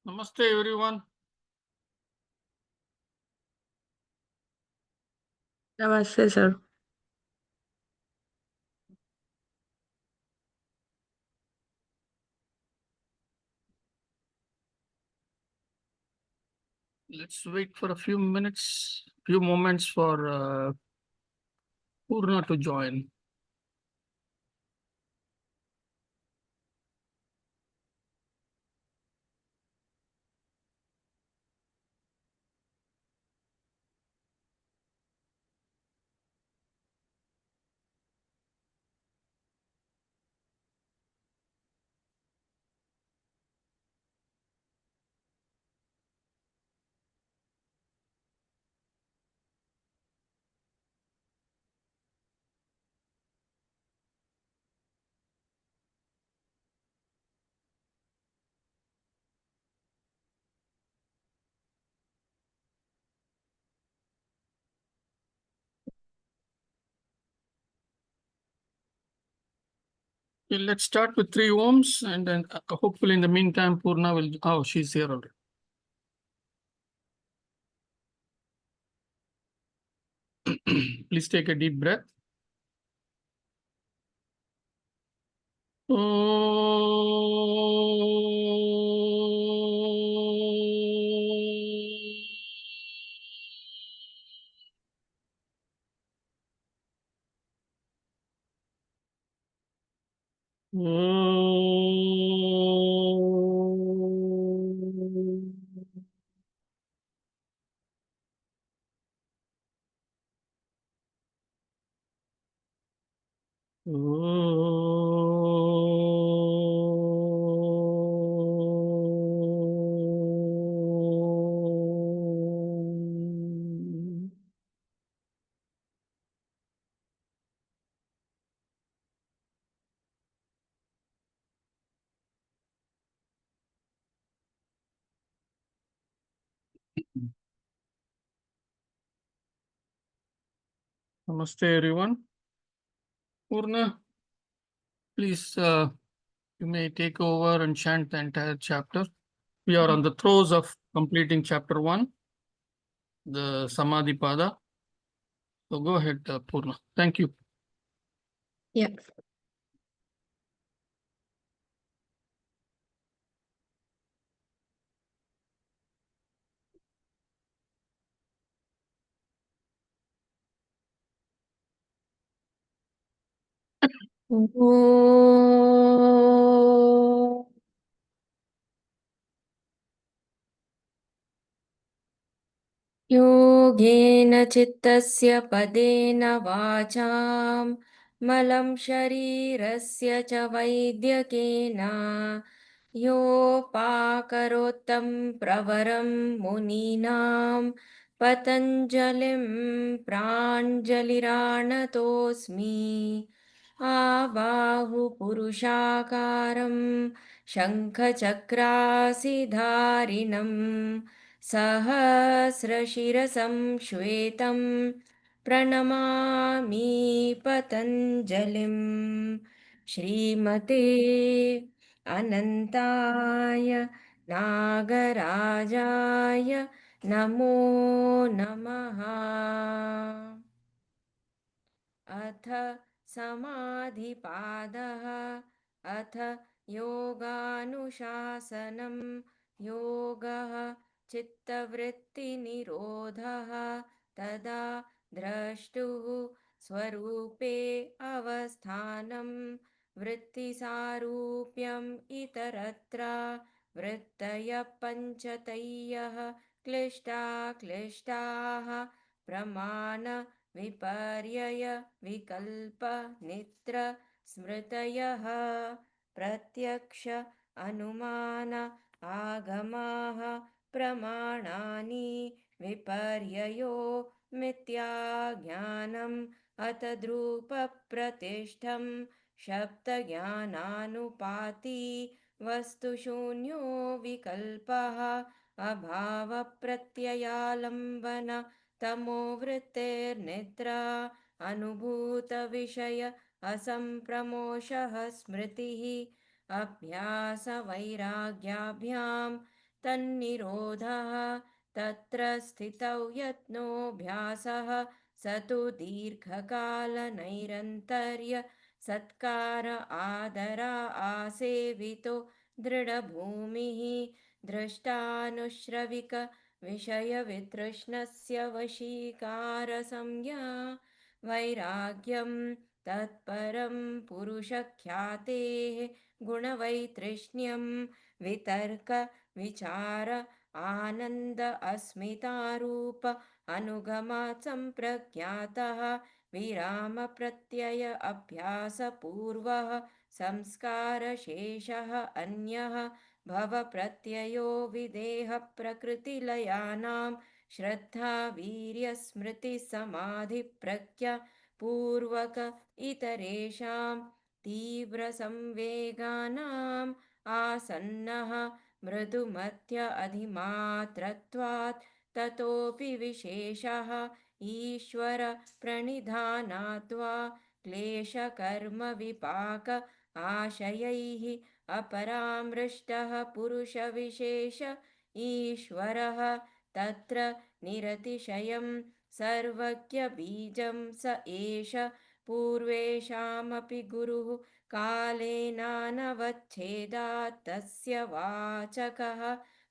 Namaste, everyone. Namaste, sir. Let's wait for a few moments for Purna to join. Okay, let's start with 3 ohms, and then hopefully in the meantime, Purna will. Oh, she's here already. Please take a deep breath. Namaste, everyone. Purna, please, you may take over and chant the entire chapter. We are on the throes of completing chapter 1, the Samadhi Pada. So go ahead, Purna. Thank you. Yeah. योगेन चित्तस्य पदेन वाचां मलं शरीरस्य च वैद्यकेन योपाकरोत्तं प्रवरं मुनीनां पतञ्जलिं प्राञ्जलिराणतोऽस्मि आबाहुपुरुषाकारं शङ्खचक्रासिधारिणम् सहस्रशिरसं श्वेतं प्रणमामि पतञ्जलिं श्रीमते अनन्ताय नागराजाय नमो नमः। अथ समाधिपादः अथ योगानुशासनं योगः चित्तवृत्तिनिरोधः तदा द्रष्टुः स्वरूपे अवस्थानं वृत्तिसारूप्यम् इतरत्र वृत्तयः पञ्चतयः क्लिष्टाः प्रमाण विपर्यय विकल्प नित्र स्मृतयः प्रत्यक्ष अनुमान आगमाः प्रमाणानि विपर्ययो मिथ्याज्ञानम् अतद्रूपप्रतिष्ठं शब्दज्ञानानुपाती वस्तुशून्यो विकल्पः अभावप्रत्ययालम्बन तमोवृत्तिर्निद्रा अनुभूतविषय असम्प्रमोषः स्मृतिः अभ्यासवैराग्याभ्यां तन्निरोधः तत्र स्थितौ यत्नोऽभ्यासः स तु दीर्घकालनैरन्तर्य सत्कार आदरा आसेवितो दृढभूमिः द्रष्टानुश्रविक विषयवितृष्णस्य वशीकारसंज्ञा वैराग्यं तत्परं पुरुषख्यातेः गुणवैतृष्ण्यं वितर्क विचार आनन्द अस्मितारूप अनुगमात् सम्प्रज्ञातः विरामप्रत्यय अभ्यासपूर्वः संस्कारशेषः अन्यः भवप्रत्ययो विदेहप्रकृतिलयानां श्रद्धा वीर्यस्मृतिसमाधिप्रज्ञा पूर्वक इतरेषां तीव्रसंवेगानाम् आसन्नः मृदुमध्य अधिमात्रत्वात् ततोऽपि विशेषः ईश्वर प्रणिधानाद्वा क्लेशकर्मविपाक आशयैः अपरामृष्टः पुरुषविशेष ईश्वरः तत्र निरतिशयं सर्वज्ञबीजं स एष पूर्वेषामपि गुरुः कालेनानवच्छेदात् तस्य वाचकः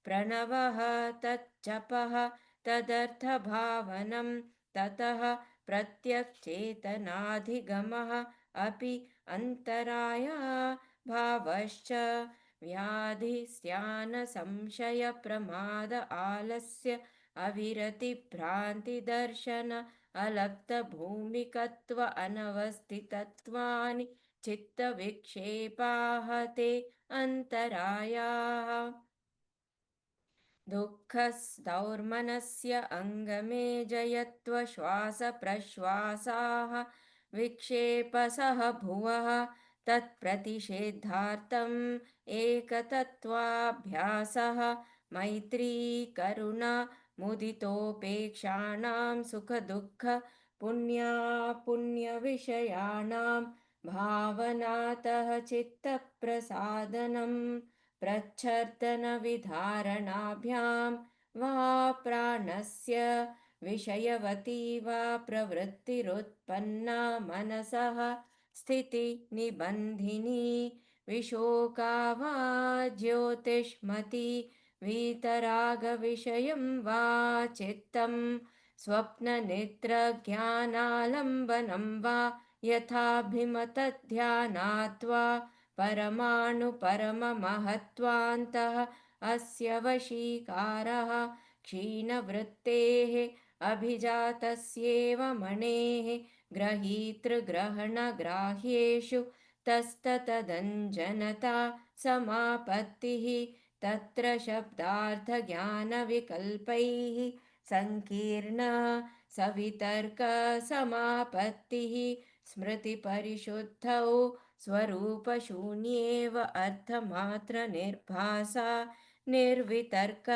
प्रणवः तच्जपः तदर्थभावनं ततः प्रत्यक्चेतनाधिगमः अपि अन्तराया भावश्च व्याधिस्यानसंशयप्रमाद आलस्य अविरतिभ्रान्तिदर्शन अलब्धभूमिकत्व अनवस्थितत्वानि चित्तविक्षेपाः ते अन्तरायाः दुःखदौर्मनस्य अङ्गमेजयत्वश्वासप्रश्वासाः विक्षेपसः भुवः तत्प्रतिषेधार्थम् एकतत्त्वाभ्यासः मैत्री करुणा मुदितोपेक्षाणां सुखदुःख पुण्यापुण्यविषयाणां भावनातः चित्तप्रसादनम् प्रच्छर्दनविधारणाभ्यां वा प्राणस्य विषयवती वा प्रवृत्तिरुत्पन्ना मनसः स्थितिनिबन्धिनी विशोका वा ज्योतिष्मती वीतरागविषयं वा चित्तं स्वप्ननिद्रज्ञानालम्बनं वा यथाभिमतध्यानात् वा परमाणुपरममहत्त्वान्तः अस्य वशीकारः क्षीणवृत्तेः अभिजातस्येव मणेः ग्रहीतृग्रहणग्राह्येषु तस्ततदञ्जनता समापत्तिः तत्र शब्दार्थज्ञानविकल्पैः सङ्कीर्ण सवितर्कसमापत्तिः स्मृतिपरिशुद्धौ स्वरूपशून्येव अर्थमात्रनिर्भासा निर्वितर्क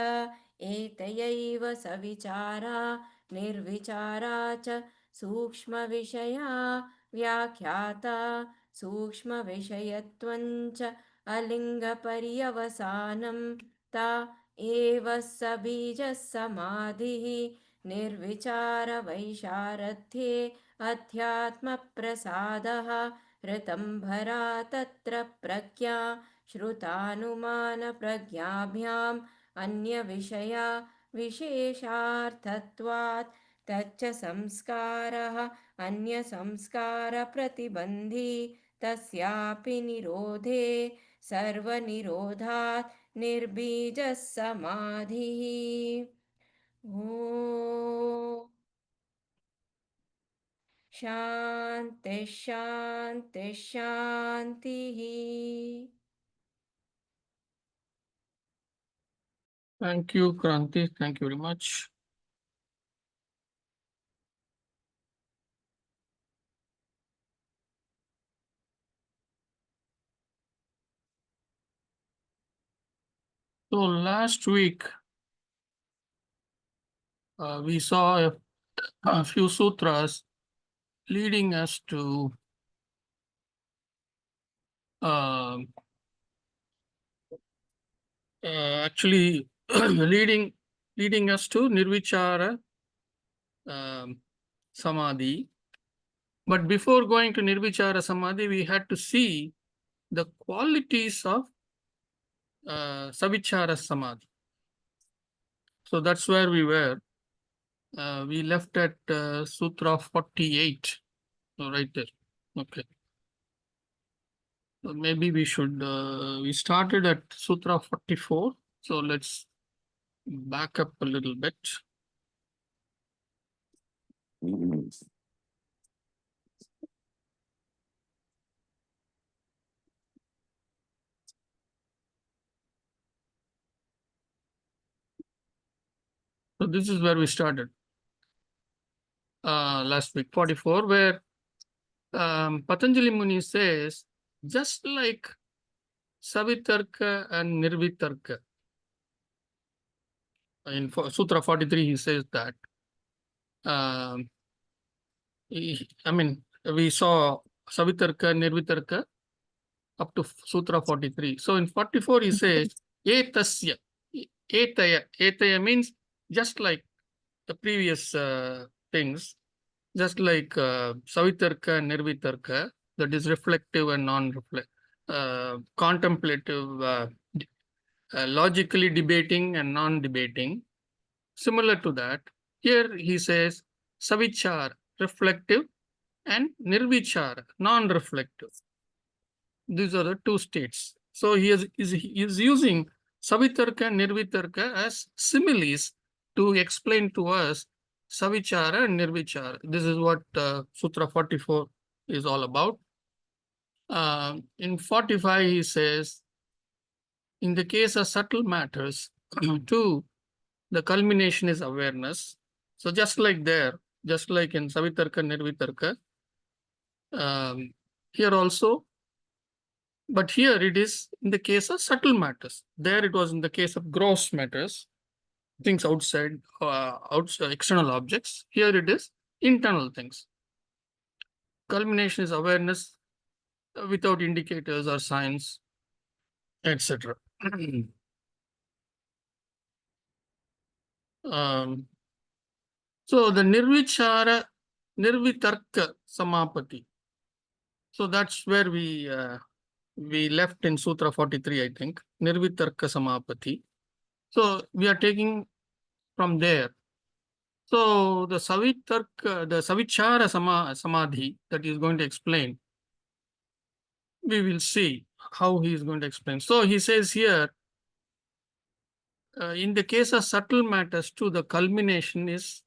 एतयैव सविचारा निर्विचारा च सूक्ष्मविषया व्याख्याता सूक्ष्मविषयत्वञ्च अलिङ्गपर्यवसानं ता एव सबीजः समाधिः निर्विचारवैशारध्ये अध्यात्मप्रसादः ऋतंभरा तत्र प्रज्ञा श्रुतानुमानप्रज्ञाभ्याम् अन्यविषया विशेषार्थत्वात् तच्च संस्कारः अन्यसंस्कारप्रतिबन्धी तस्यापि निरोधे सर्वनिरोधात् निर्बीजः समाधिः ॐ शान्ति शान्ति शान्तिः Thank you, Kranti. Thank you very much. So last week, we saw a few sutras leading us to actually leading us to Nirvichara Samadhi. But before going to Nirvichara Samadhi, we had to see the qualities of Savichara Samadhi. So that's where we were. We left at Sutra 48, right there. Okay. So maybe we should, we started at Sutra 44. So let's back up a little bit. So this is where we started last week, 44, where Patanjali Muni says, just like Savitarka and Nirvitarka, in Sutra 43, he says that, I mean, we saw Savitarka, Nirvitarka up to Sutra 43. So in 44, he says, Etasya, Etaya means just like the previous things, just like Savitarka, Nirvitarka, that is reflective and non-reflective, contemplative, logically debating and non-debating. Similar to that, here he says Savichar, reflective, and Nirvichar, non-reflective. These are the two states. So he is using Savitarka and Nirvitarka as similes to explain to us Savichara and Nirvichara. This is what Sutra 44 is all about. In 45, he says, in the case of subtle matters, too, the culmination is awareness. So just like there, just like in Savitarka, Nirvitarka, here also, but here it is in the case of subtle matters. There it was in the case of gross matters, things outside, external objects. Here it is internal things. Culmination is awareness without indicators or signs, etc. So the Nirvichara, Nirvitarka Samapati. So that's where we left in Sutra 43, I think. Nirvitarka Samapati. So we are taking from there. So the Savichara Samadhi that he is going to explain, we will see how he is going to explain. So he says here, in the case of subtle matters too, the culmination is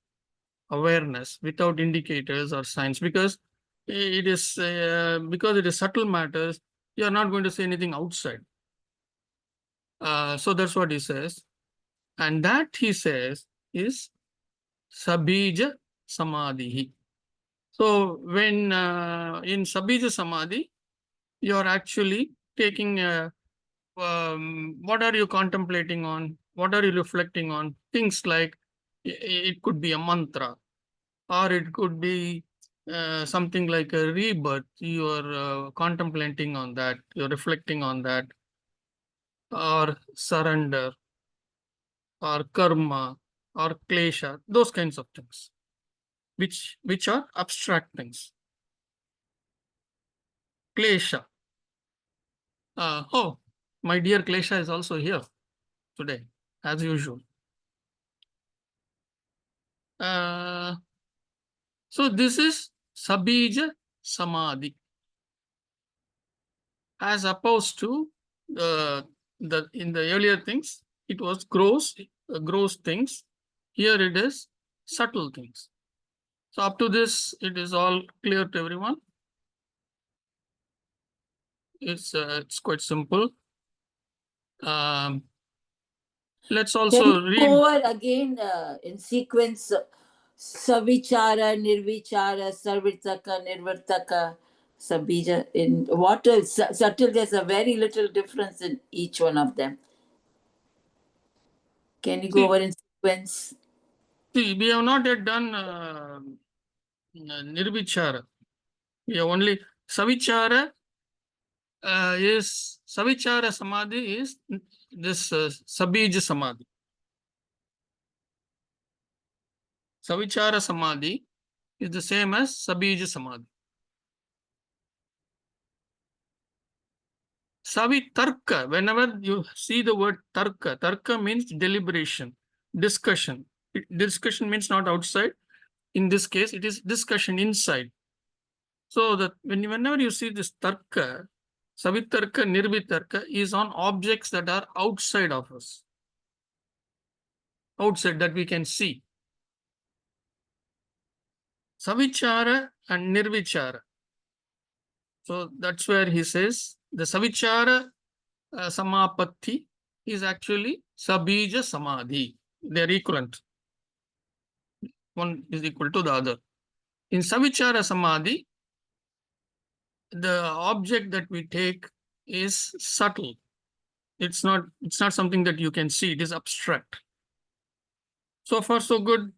awareness without indicators or signs, because it is subtle matters, you are not going to say anything outside. So that's what he says. And that, he says, is Sabija Samadhi. So when in Sabija Samadhi, you are actually taking what are you contemplating on? What are you reflecting on? Things like it could be a mantra, or it could be something like a rebirth. You are contemplating on that, you're reflecting on that, or surrender, or karma, or klesha, those kinds of things, which are abstract things. Klesha. Oh, my dear Klesha is also here today, as usual. So this is Sabija Samadhi, as opposed to in the earlier things, it was gross things. Here it is subtle things. So up to this, it is all clear to everyone. It's quite simple. Let's Can also you read. go over again in sequence? Savichara, Nirvichara, Sarvitaka, Nirvartaka, Sabija. In what is subtle? There's a very little difference in each one of them. Can you go over in sequence? See, we have not yet done Nirvichara. We have only Savichara. Is Savichara Samadhi is this Sabija Samadhi. Savichara Samadhi is the same as Sabija Samadhi. Savitarka, whenever you see the word tarka means deliberation, discussion. Discussion means not outside. In this case, it is discussion inside. So that whenever you see this tarka, Savitarka, Nirvitarka is on objects that are outside of us. Outside that we can see. Savichara and Nirvichara. So that's where he says the Savichara Samapatti is actually Sabija Samadhi. They're equivalent. One is equal to the other. In Savichara Samadhi, the object that we take is subtle. It's not something that you can see. It is abstract. So far, so good.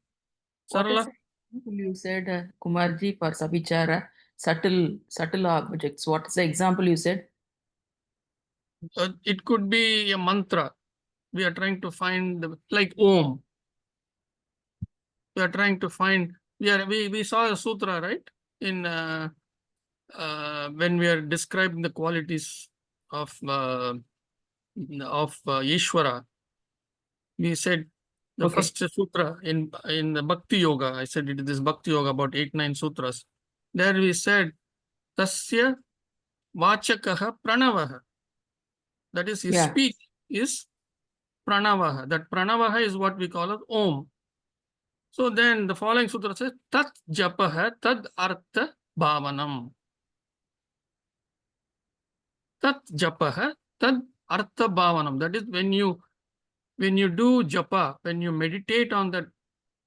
What is Sarala? the example you said, Kumarji, for Savichara, subtle objects? What is the example you said? It could be a mantra. We are trying to find like Om. We are trying to find. We saw a sutra, right? In when we are describing the qualities of Ishvara, we said the Okay. first sutra in the Bhakti Yoga. I said it is Bhakti Yoga, about 8-9 sutras. There we said Tasya Vachakaha Pranavaha. That is his Yeah. speech is Pranavaha. That Pranavaha is what we call as Om. So then the following sutra says Tat Japaha Tad Artha Bhavanam. Tat Japaha Tad Artha Bhavanam. That is when you do japa, when you meditate on that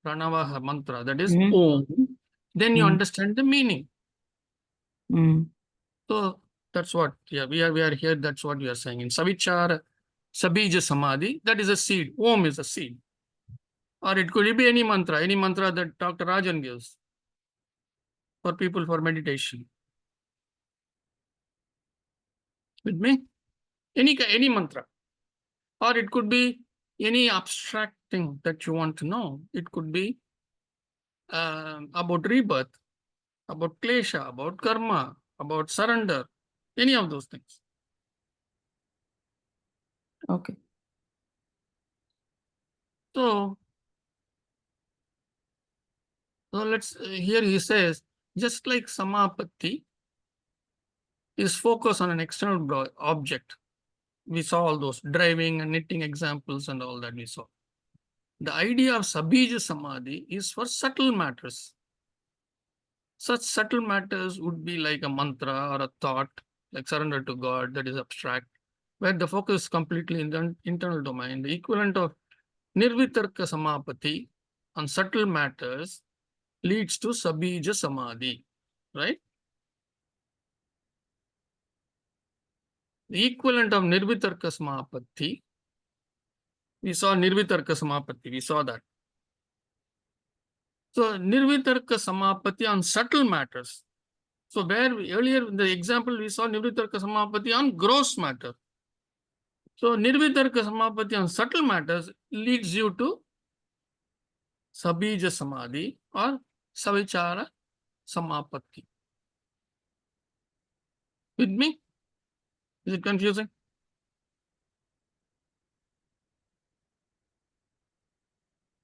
pranavaha mantra, that is Om, then you understand the meaning. So that's what, we are here. That's what we are saying in Savichara, Sabija Samadhi. That is a seed. Om is a seed, or it could be any mantra that Dr. Rajan gives for people for meditation. With me, any mantra, or it could be any abstract thing that you want to know. It could be about rebirth, about klesha, about karma, about surrender, any of those things. Okay. So let's, here he says, just like samapatti is focused on an external object. We saw all those driving and knitting examples and all that we saw. The idea of sabija samadhi is for subtle matters. Such subtle matters would be like a mantra or a thought, like surrender to God, that is abstract, where the focus is completely in the internal domain. The equivalent of nirvitarka samapati on subtle matters leads to sabija samadhi, right? The equivalent of nirvitarka samapati, we saw nirvitarka samapati, we saw that. So nirvitarka samapati on subtle matters. So where earlier in the example we saw nirvitarka samapati on gross matter. So nirvitarka samapati on subtle matters leads you to sabija samadhi or savichara samapati. With me? Is it confusing?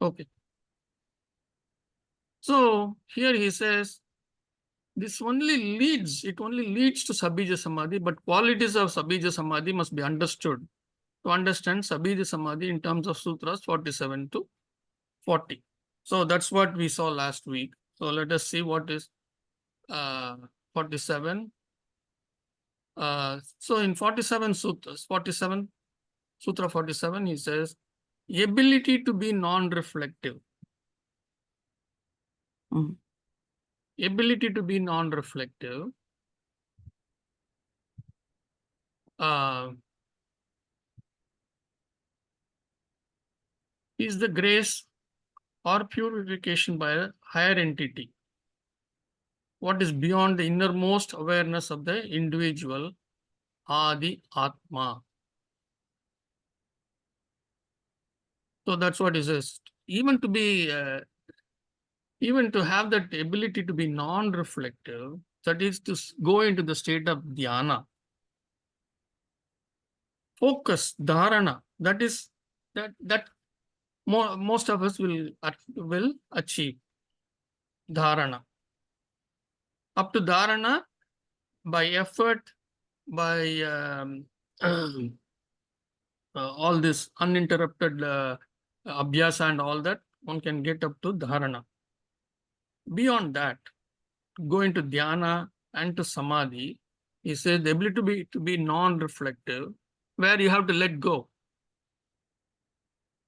Okay. So here he says, it only leads to Sabija Samadhi, but qualities of Sabija Samadhi must be understood to understand Sabija Samadhi in terms of Sutras 47 to 40. So that's what we saw last week. So let us see what is 47. So in 47 Sutras, Sutra 47, he says, ability to be non-reflective. Ability to be non-reflective is the grace or purification by a higher entity. What is beyond the innermost awareness of the individual, Adi Atma. So that's what it says. Even to be even to have that ability to be non-reflective, that is to go into the state of dhyana, focus, dharana, that is that most of us will achieve dharana. Up to dharana, by effort, by all this uninterrupted abhyasa and all that, one can get up to dharana. Beyond that, go into dhyana and to samadhi. He says the ability to be non-reflective, where you have to let go.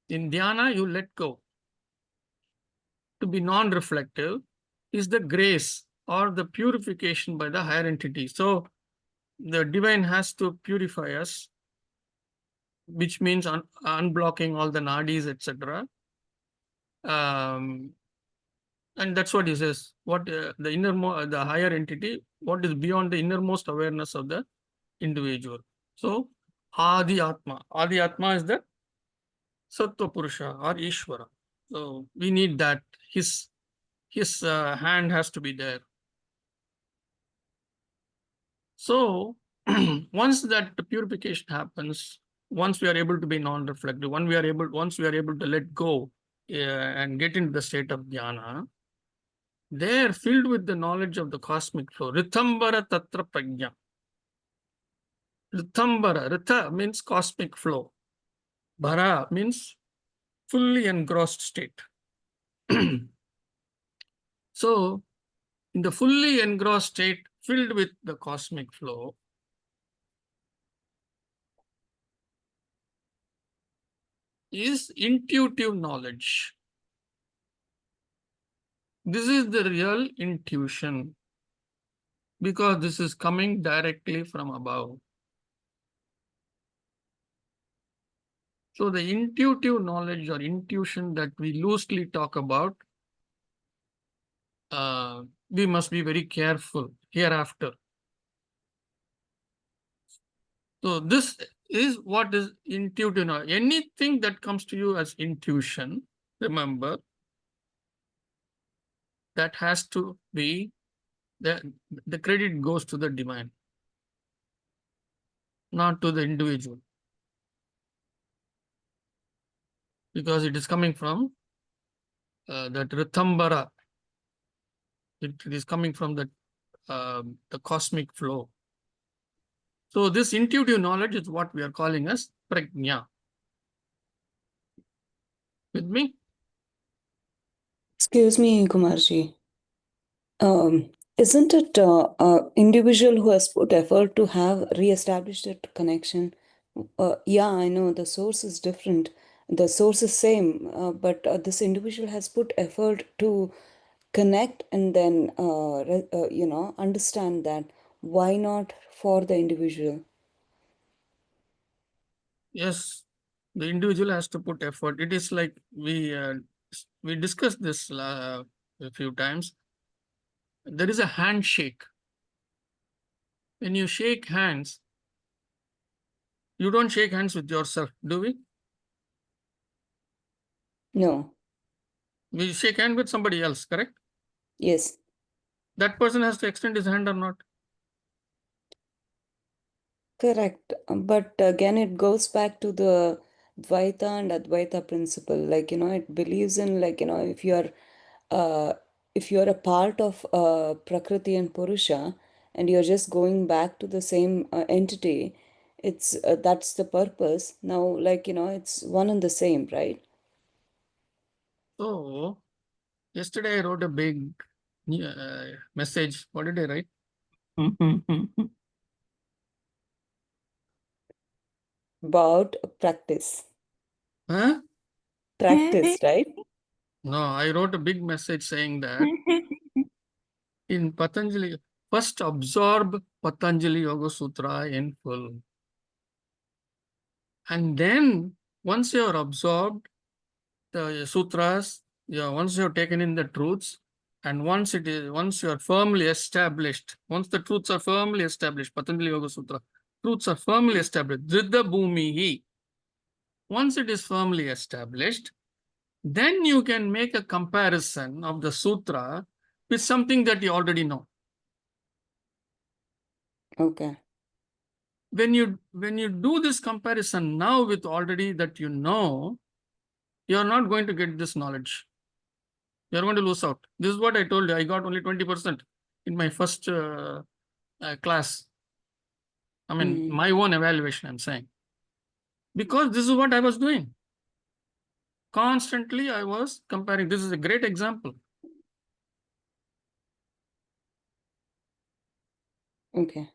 In dhyana, you let go. To be non-reflective is the grace or the purification by the higher entity. So the divine has to purify us, which means unblocking all the nadis, etc. And that's what he says. What the innermost, the higher entity, what is beyond the innermost awareness of the individual. So Adi Atma. Adi Atma is the Sattva Purusha or Ishvara. So we need that. His hand has to be there. So once that purification happens, once we are able to be non-reflective, once we are able to let go and get into the state of dhyana, they are filled with the knowledge of the cosmic flow. Rithambara tatra prajna. Rithambara, Ritha means cosmic flow. Bara means fully engrossed state. So, in the fully engrossed state, filled with the cosmic flow, is intuitive knowledge. This is the real intuition, because this is coming directly from above. So the intuitive knowledge or intuition that we loosely talk about, we must be very careful hereafter. So this is what is intuitive knowledge. Anything that comes to you as intuition, remember, that has to be, the credit goes to the divine, not to the individual. Because it is coming from that Rithambara. It is coming from the cosmic flow. So this intuitive knowledge is what we are calling as prajna. With me? Excuse me, Kumarji. Isn't it individual who has put effort to have re-established that connection? Yeah, I know the source is different. The source is same, but this individual has put effort to connect and then, understand that. Why not for the individual? Yes, the individual has to put effort. It is like we discussed this a few times. There is a handshake. When you shake hands, you don't shake hands with yourself, do we? No. We shake hand with somebody else, correct? Yes. That person has to extend his hand or not? Correct. But again, it goes back to the Dvaita and Advaita principle. Like, it believes in, like, if you're a part of Prakriti and Purusha and you're just going back to the same entity, it's that's the purpose. Now, like, it's one and the same, right? So, yesterday I wrote a big message. What did I write? About practice. Huh? Practice, right? No, I wrote a big message saying that in Patanjali, first absorb Patanjali Yoga Sutra in full. And then once you are absorbed the sutras, once you have taken in the truths, and once you are firmly established, once the truths are firmly established, Patanjali Yoga Sutra, truths are firmly established, Dhridha Bhumihi. Once it is firmly established, then you can make a comparison of the sutra with something that you already know. Okay. When you do this comparison now with already that you know, you're not going to get this knowledge. You're going to lose out. This is what I told you. I got only 20% in my first class. I mean, my own evaluation, I'm saying. Because this is what I was doing. Constantly, I was comparing. This is a great example. Okay.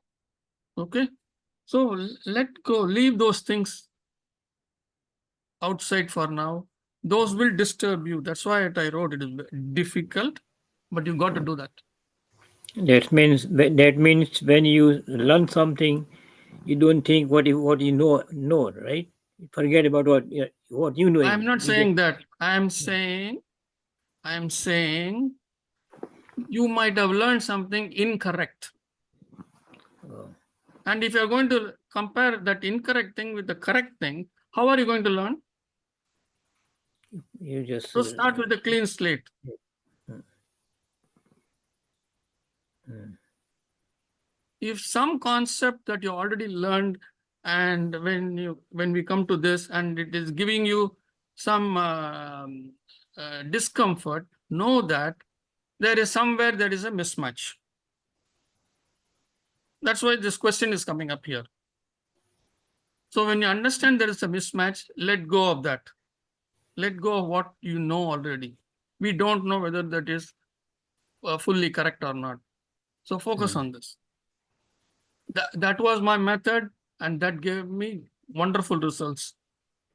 Okay. So let go, leave those things outside for now. Those will disturb you. That's why I wrote it is difficult, but you got to do that. That means when you learn something, you don't think what you know, right? Forget about what you know. I'm not You saying that. I'm saying you might have learned something incorrect. And if you're going to compare that incorrect thing with the correct thing, how are you going to learn? You just So start with a clean slate. If some concept that you already learned, and when we come to this and it is giving you some discomfort, know that there is somewhere there is a mismatch. That's why this question is coming up here. So when you understand there is a mismatch, let go of that. Let go of what you know already. We don't know whether that is fully correct or not. So focus on this. That was my method, and that gave me wonderful results.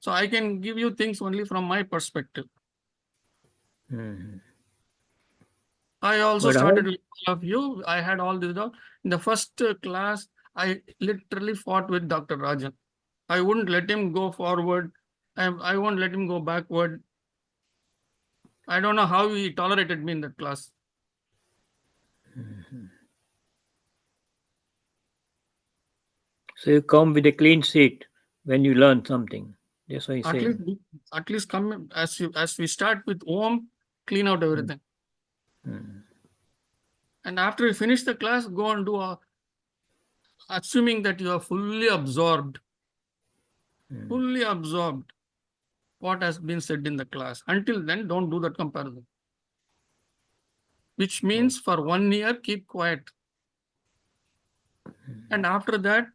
So I can give you things only from my perspective. I also started with all of you. I had all this down. In the first class, I literally fought with Dr. Rajan. I wouldn't let him go forward. I won't let him go backward. I don't know how he tolerated me in that class. So you come with a clean sheet when you learn something. That's what you say. At least come as we start with Om, clean out everything. And after you finish the class, go and do assuming that you are fully absorbed what has been said in the class. Until then, don't do that comparison. Which means for 1 year, keep quiet. And after that,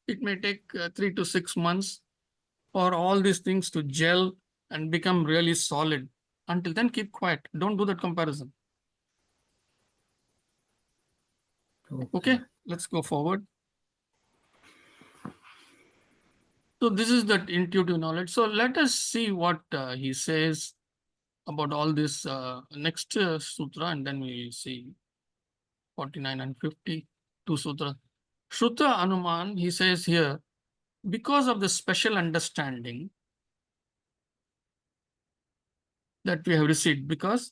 it may take 3 to 6 months for all these things to gel and become really solid. Until then, keep quiet. Don't do that comparison. Okay, let's go forward. So this is that intuitive knowledge. So let us see what he says about all this next sutra, and then we will see 49 and 50, two sutra. Shruta Anuman, he says here, because of the special understanding that we have received, because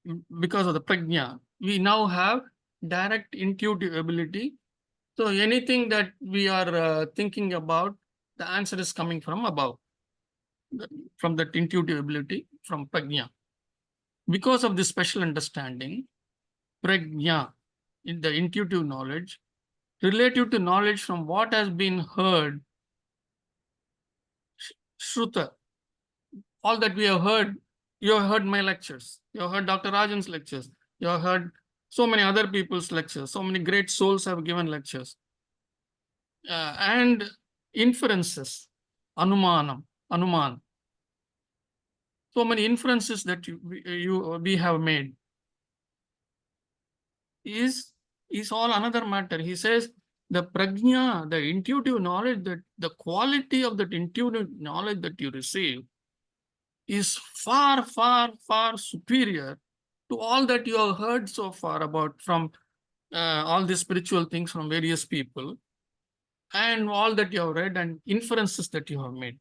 of the prajna, we now have direct intuitive ability. So anything that we are thinking about, the answer is coming from above, from that intuitive ability, from prajna. Because of this special understanding, prajna, in the intuitive knowledge, relative to knowledge from what has been heard, shruta, all that we have heard, you have heard my lectures, you have heard Dr. Rajan's lectures, you have heard so many other people's lectures, so many great souls have given lectures. And inferences, anuman. So many inferences that we have made is all another matter. He says the prajna, the intuitive knowledge, that the quality of that intuitive knowledge that you receive is far, far, far superior to all that you have heard so far about from all the spiritual things from various people, and all that you have read and inferences that you have made.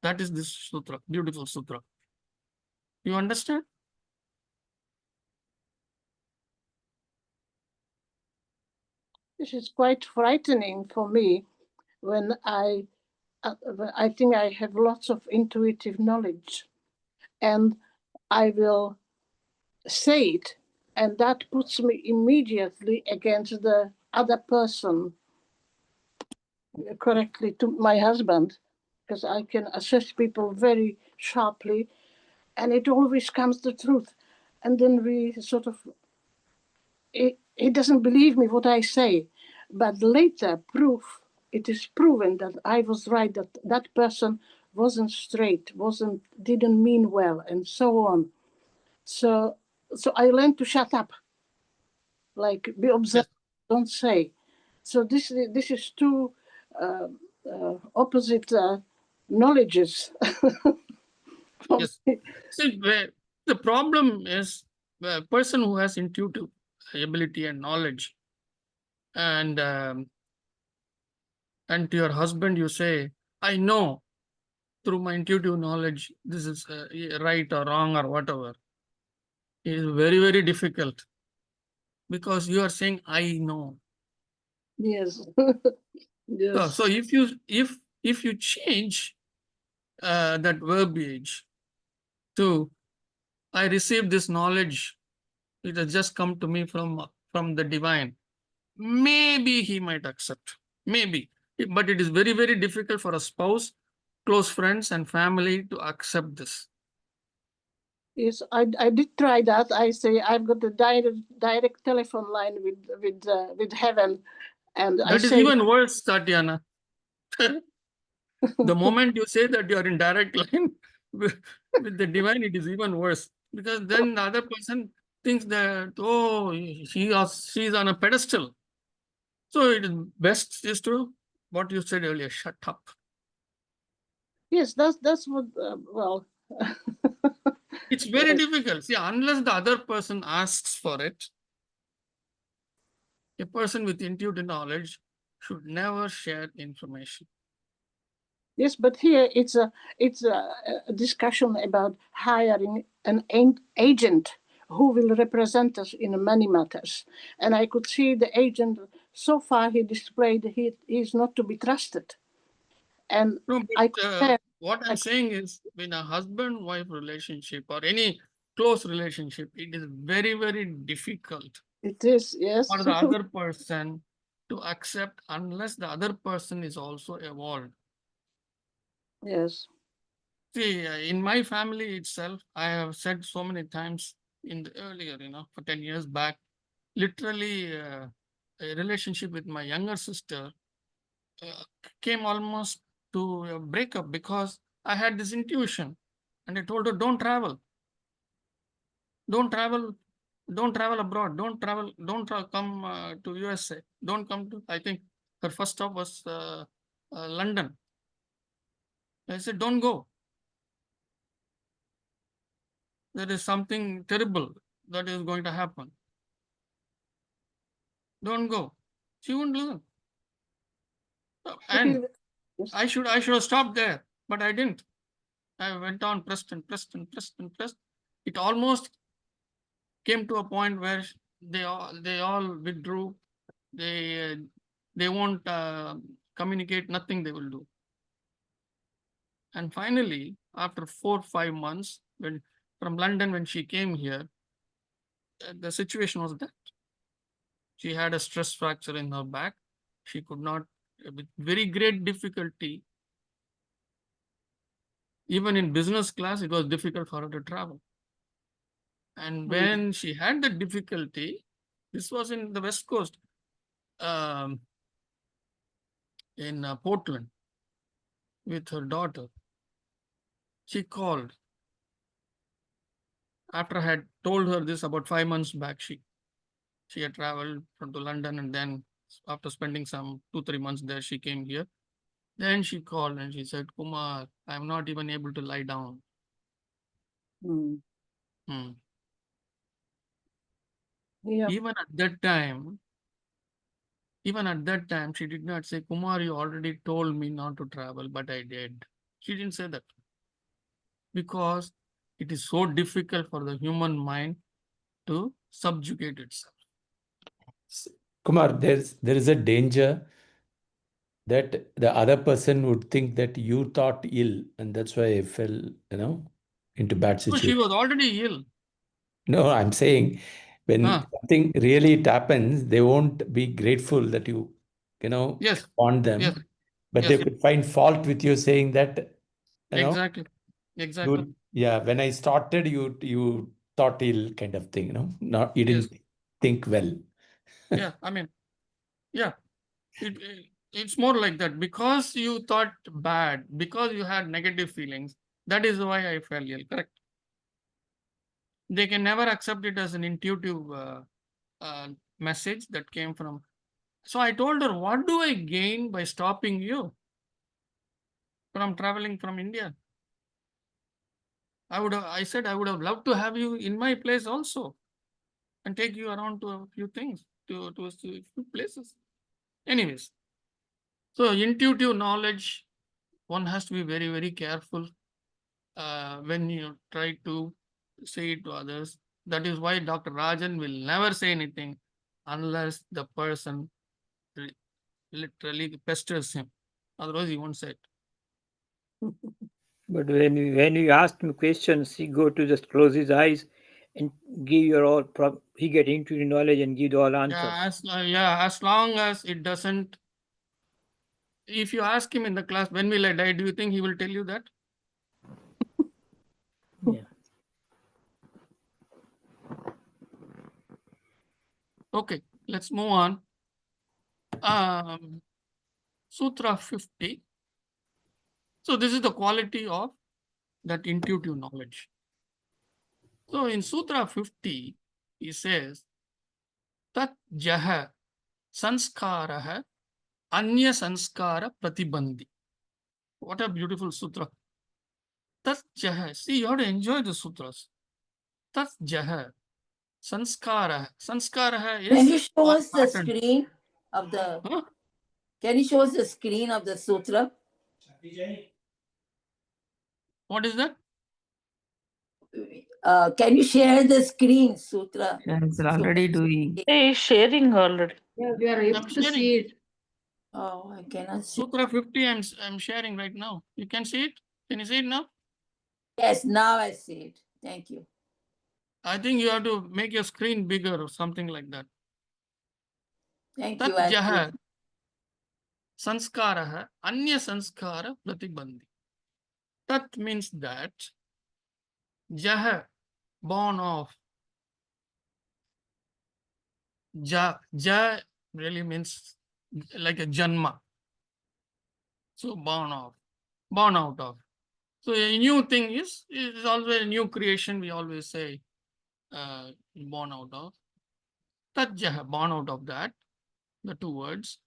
That is this sutra, beautiful sutra. You understand? This is quite frightening for me when I think I have lots of intuitive knowledge. and I will say it, and that puts me immediately against the other person, correctly to my husband, because I can assess people very sharply, and it always comes the truth. And then we sort of, he doesn't believe me what I say, but later it is proven that I was right, that that person wasn't straight, didn't mean well, and so on. So I learned to shut up, like be observant, don't say. So this is two opposite knowledges. Yes. See, the problem is a person who has intuitive ability and knowledge, and to your husband you say, I know through my intuitive knowledge this is right or wrong or whatever. It is very, very difficult because you are saying, I know. Yes. So, Yes. so if you change that verbiage to I received this knowledge, it has just come to me from the divine, maybe he might accept, maybe. But it is very, very difficult for a spouse, close friends and family to accept this. Yes, I did try that. I say I've got a direct telephone line with heaven, and I That is say, even worse, Tatiana. The moment you say that you are in direct line with the divine, it is even worse, because then the other person thinks that, oh, she's on a pedestal. So it is best is to what you said earlier, shut up. yes, that's what. Well, It's very yes, difficult. See, unless the other person asks for it, a person with intuitive knowledge should never share information. yes, but here it's a discussion about hiring an agent who will represent us in money matters, and I could see the agent so far he displayed he is not to be trusted, and No, I but compare. what I'm saying is, in a husband-wife relationship or any close relationship, it is very, very difficult It is, yes. for the other person to accept unless the other person is also evolved. Yes. See, in my family itself, I have said so many times in the earlier, for 10 years back, literally a relationship with my younger sister uh, came almost to a breakup because I had this intuition and I told her, don't travel, don't travel abroad, come to USA, don't come to, I think her first stop was London. I said, don't go. There is something terrible that is going to happen. Don't go. She wouldn't listen. And Yes. I should have stopped there, but I didn't. I went on, pressed and pressed and pressed and pressed. It almost came to a point where they all withdrew. They won't communicate. Nothing they will do. And finally, after 4 5 months, when from London when she came here, the situation was that she had a stress fracture in her back. She could not, with very great difficulty, even in business class, it was difficult for her to travel. And when she had the difficulty, this was in the West Coast, um, in Portland, with her daughter. She called after I had told her this about 5 months back. She had traveled from to London, and then after spending some 2 3 months there, she came here. Then she called and she said, Kumar, I'm not even able to lie down. Mm. Hmm. Yeah. Even at that time, she did not say, Kumar, you already told me not to travel, but I did. She didn't say that because it is so difficult for the human mind to subjugate itself. Kumar, there is a danger that the other person would think that you thought ill, and that's why I fell, into bad So she situations. was already ill. No, I'm saying when something really it happens, they won't be grateful that you Yes. warned them, Yes. but Yes. they could find fault with you saying that, Exactly. Exactly. yeah, when I started, you thought ill kind of thing, not you Yes. didn't think well. Yeah. I mean, yeah. It's more like that because you thought bad, because you had negative feelings. That is why I fell ill. Correct. They can never accept it as an intuitive message that came from. So I told her, what do I gain by stopping you from traveling from India? I said I would have loved to have you in my place also and take you around to a few things, to a few places. Anyways, so intuitive knowledge, one has to be very, very careful when you try to say it to others. That is why Dr. Rajan will never say anything unless the person literally pesters him. Otherwise, he won't say it. But when you ask him questions, he go to just close his eyes and give your all. He get into the knowledge and give the all answers. As long as it doesn't. If you ask him in the class, when will I die? Do you think he will tell you that? Yeah. Okay, let's move on. Sutra 50. So this is the quality of that intuitive knowledge. So in Sutra 50, he says, Tat jaha sanskaraha anya sanskara pratibandhi. What a beautiful sutra. Tat jaha. See, you have to enjoy the sutras. Tat jaha sanskara. Sanskara Can is you show one us the pattern. screen of the? Huh? Can you show us the screen of the sutra? What is that? Can you share the screen, sutra? Yeah, it's already doing. Hey, sharing already. Yeah, we are able I'm to sharing. see it. Oh, I cannot see. Sutra 50, I'm sharing right now. You can see it? Can you see it now? Yes, now I see it. Thank you. I think you have to make your screen bigger or something like that. Thank Tat you. I see jaha it. sanskaraha anya sanskara pratibandhi. Tat means that jaha, born of. Ja really means like a janma. So born of, born out of. So a new thing is always a new creation. We always say born out of. Tat jaha, born out of that. The two words.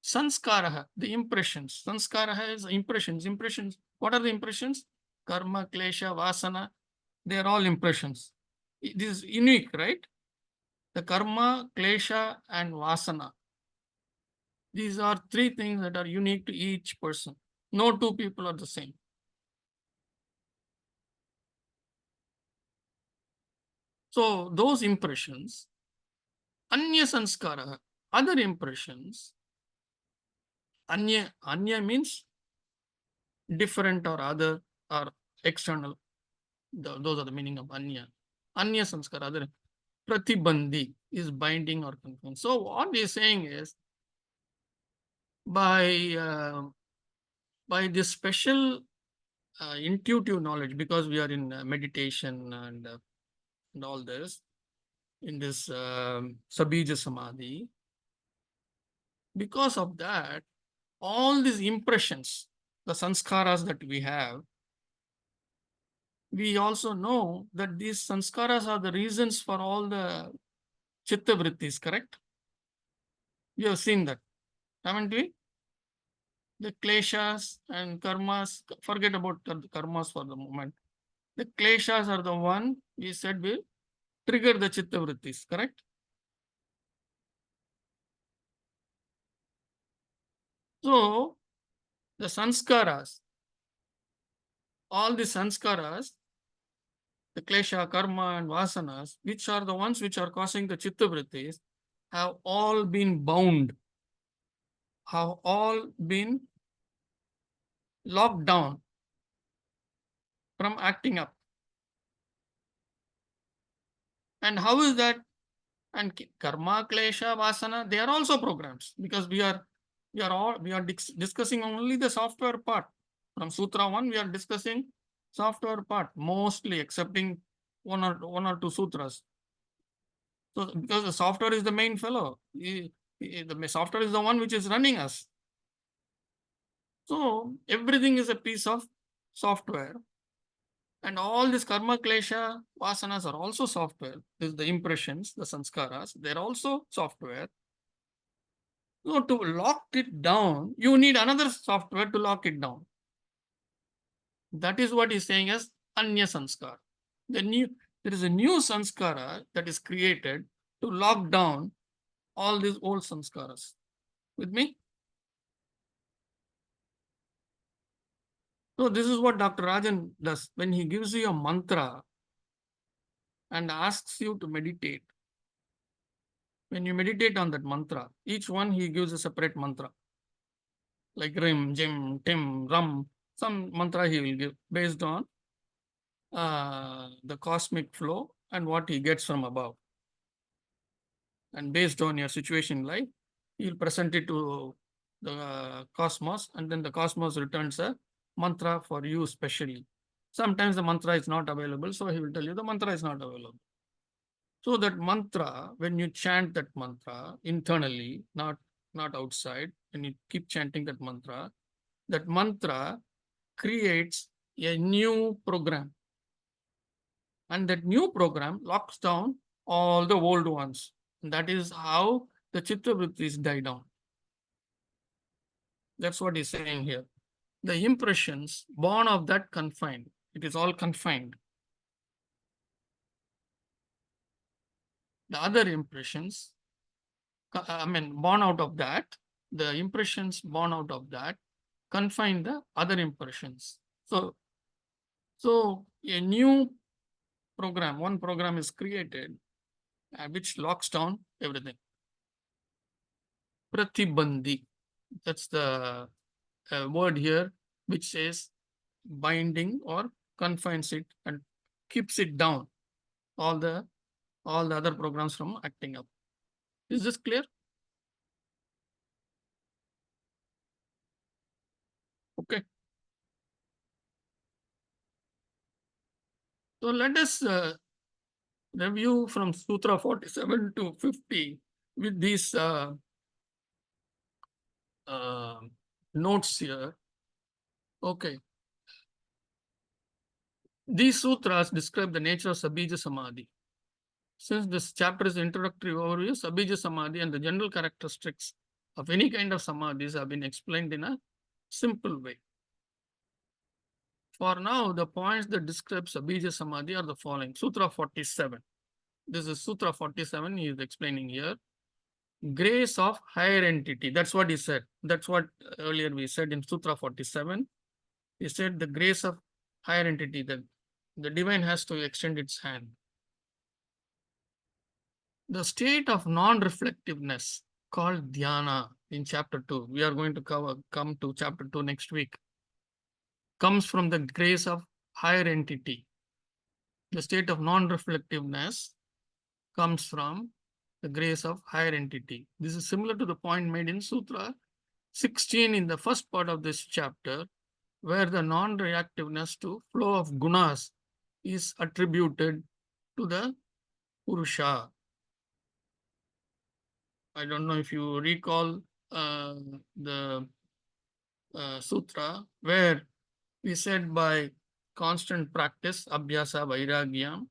Sanskaraha, the impressions. Sanskaraha is impressions. Impressions. What are the impressions? Karma, klesha, vasana. They are all impressions. This is unique, right? The karma, klesha, and vasana. These are three things that are unique to each person. No two people are the same. So those impressions, anya sanskara, other impressions, anya means different or other or external. Those are the meaning of anya. Anya sanskara, other. Pratibandhi is binding or confining. So what he is saying is, by this special intuitive knowledge, because we are in meditation and all this, in this Sabija Samadhi, because of that, all these impressions, the sanskaras that we have, we also know that these sanskaras are the reasons for all the chitta vrittis, correct? You have seen that, haven't we? The kleshas and karmas, forget about the karmas for the moment. The kleshas are the one we said will trigger the chitta vrittis, correct? So the sanskaras, all the sanskaras, the klesha, karma, and vasanas, which are the ones which are causing the chitta vrittis, have all been bound, have all been locked down from acting up. And how is that? And karma, klesha, vasana, they are also programs, because we are discussing only the software part. From Sutra 1, we are discussing software part, mostly excepting one or two sutras. So because the software is the main fellow, the software is the one which is running us. So everything is a piece of software. And all this karma, klesha, vasanas are also software. This is the impressions, the sanskaras, they're also software. So to lock it down, you need another software to lock it down. That is what he's saying as anya sanskara. There is a new sanskara that is created to lock down all these old sanskaras. With me? So this is what Dr. Rajan does. When he gives you a mantra and asks you to meditate, when you meditate on that mantra, each one he gives a separate mantra. Like Rim, Jim, Tim, Ram, some mantra he will give based on the cosmic flow and what he gets from above. And based on your situation in life, he'll present it to the cosmos, and then the cosmos returns a mantra for you specially. Sometimes the mantra is not available, so he will tell you the mantra is not available. So that mantra, when you chant that mantra internally, not outside, when you keep chanting that mantra creates a new program. And that new program locks down all the old ones. And that is how the chitta vrittis die down. That's what he's saying here. The impressions born of that confined, it is all confined. The other impressions, born out of that, the impressions born out of that confine the other impressions. So a new program, one program is created, which locks down everything. Pratibandhi, that's the word here, which says binding or confines it and keeps it down, all the other programs from acting up. Is this clear? Okay. So let us review from Sutra 47 to 50 with these notes here. Okay. These sutras describe the nature of Sabija Samadhi. Since this chapter is introductory overview, Sabija Samadhi and the general characteristics of any kind of samadhis have been explained in a simple way. For now, the points that describe Sabija Samadhi are the following. Sutra 47. This is Sutra 47 he is explaining here. Grace of higher entity. That's what he said. That's what earlier we said in Sutra 47. He said the grace of higher entity, that the divine has to extend its hand. The state of non-reflectiveness called dhyana in chapter 2. We are going to come to chapter 2 next week. Comes from the grace of higher entity. The state of non-reflectiveness comes from the grace of higher entity. This is similar to the point made in Sutra 16 in the first part of this chapter, where the non-reactiveness to flow of gunas is attributed to the Purusha. I don't know if you recall the sutra where we said by constant practice, abhyasa vairagyam,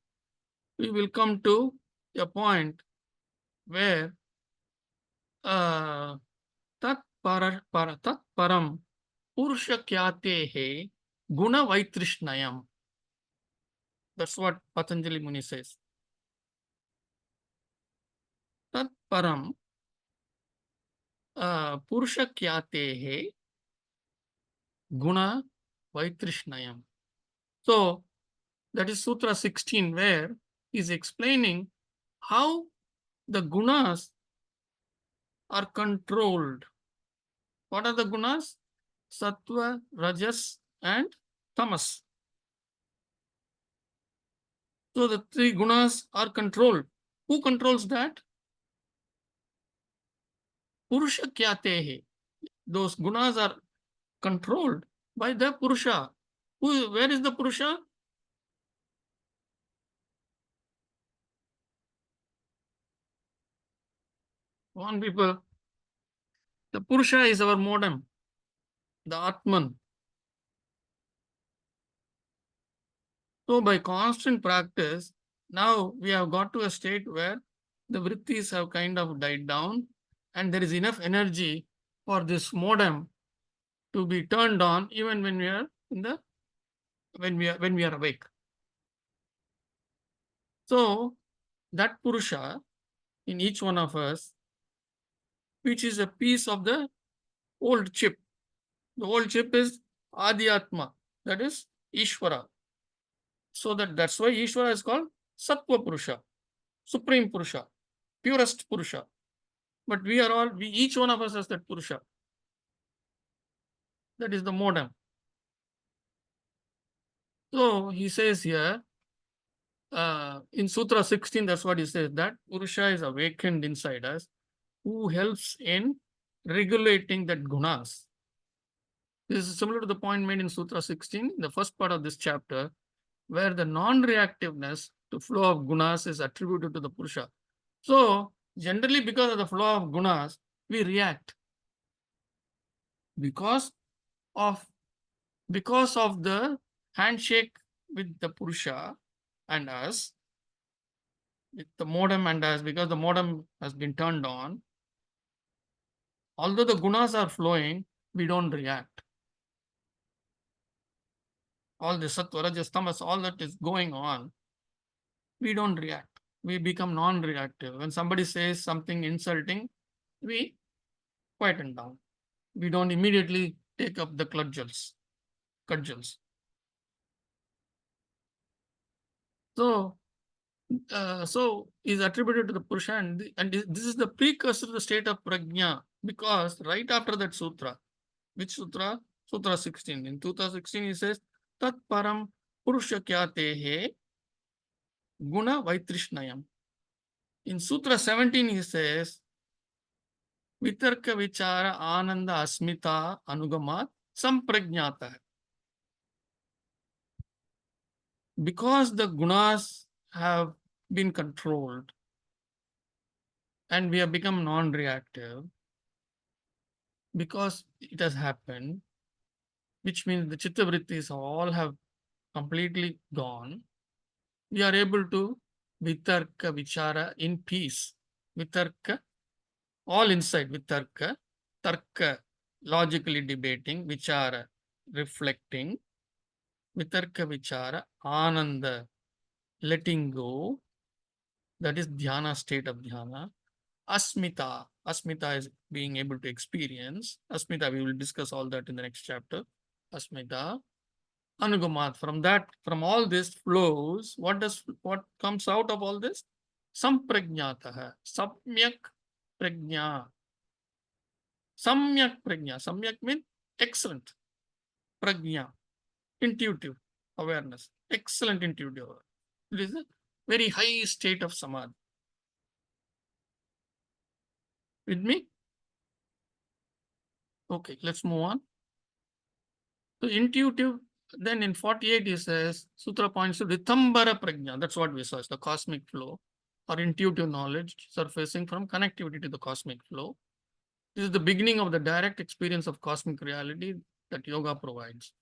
we will come to a point where tat param purusha kyatehe guna vaitrishnayam. That's what Patanjali Muni says. Tat param purusha kyatehe guna vaitrishnayam. So that is Sutra 16, where he's explaining how the gunas are controlled. What are the gunas? Sattva, Rajas, and Tamas. So the three gunas are controlled. Who controls that? Purusha kyatehe. Those gunas are controlled by the Purusha. Where is the Purusha? One people. The Purusha is our modem, the Atman. So by constant practice, now we have got to a state where the vrittis have kind of died down and there is enough energy for this modem to be turned on even when we are in the when we are awake. So that Purusha in each one of us, which is a piece of the old chip. The old chip is Adhyatma, that is Ishvara. So that's why Ishvara is called Sattva Purusha, Supreme Purusha, purest Purusha. But each one of us has that Purusha. That is the modem. So he says here, in Sutra 16, that's what he says, that Purusha is awakened inside us, who helps in regulating that gunas. This is similar to the point made in Sutra 16, the first part of this chapter, where the non-reactiveness to flow of gunas is attributed to the Purusha. So, generally because of the flow of gunas, we react. Because of the handshake with the Purusha and us, with the modem and us, because the modem has been turned on, although the gunas are flowing, we don't react. All the sattva, rajas, tamas, all that is going on, we don't react. We become non-reactive. When somebody says something insulting, we quieten down. We don't immediately take up the cudgels. So is attributed to the Purusha, and this is the precursor to the state of prajna, because right after that sutra, which sutra? Sutra 16. In Sutra 16, he says, Tat param Purusha kyatehe guna vaitrishnayam. In Sutra 17, he says, Vitarka vichara ananda asmita anugamat samprajnata. Because the gunas have been controlled and we have become non-reactive, because it has happened, which means the chitta vrittis all have completely gone, we are able to vitarka vichara in peace. Vitarka, all inside vitarka, tarka, logically debating, vichara, reflecting, vitarka vichara, ananda, letting go, that is dhyana, state of dhyana. Asmita, asmita is being able to experience. Asmita, we will discuss all that in the next chapter. Asmita, anugamat, from all this flows, what comes out of all this? Samprajnataha, samyak prajna. Samyak prajna, samyak means excellent. Prajna, intuitive awareness, excellent intuitive awareness. It is a very high state of samadhi. With me? Okay, let's move on. So intuitive, then in 48 he says, Sutra points to Ritambara Prajna. That's what we saw, is the cosmic flow or intuitive knowledge surfacing from connectivity to the cosmic flow. This is the beginning of the direct experience of cosmic reality that yoga provides.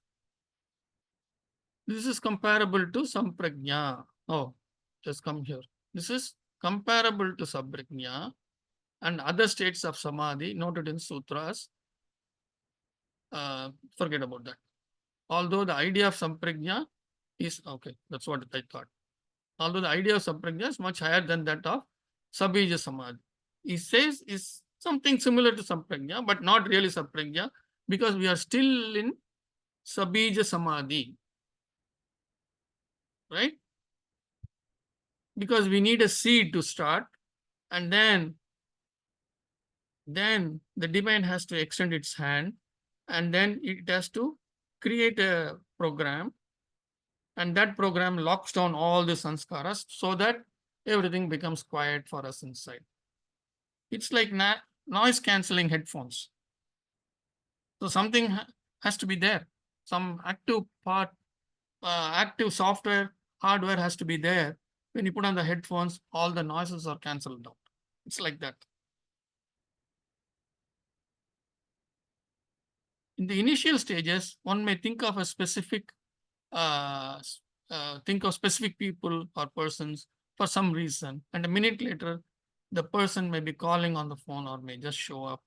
This is comparable to Samprajna. Oh, just come here. This is comparable to Samprajna and other states of Samadhi noted in sutras. Forget about that. Although the idea of Samprajna is, okay, that's what I thought. Although the idea of Samprajna is much higher than that of Sabija Samadhi. He says is something similar to Samprajna, but not really Samprajna, because we are still in Sabija Samadhi. Right? Because we need a seed to start, and then the divine has to extend its hand, and then it has to create a program, And that program locks down all the sanskaras so that everything becomes quiet for us inside. It's like noise cancelling headphones. So something has to be there. Some active part, active software, hardware has to be there. When you put on the headphones, all the noises are cancelled out. It's like that. In the initial stages, one may think of a specific, think of specific people or persons for some reason, and a minute later, the person may be calling on the phone or may just show up.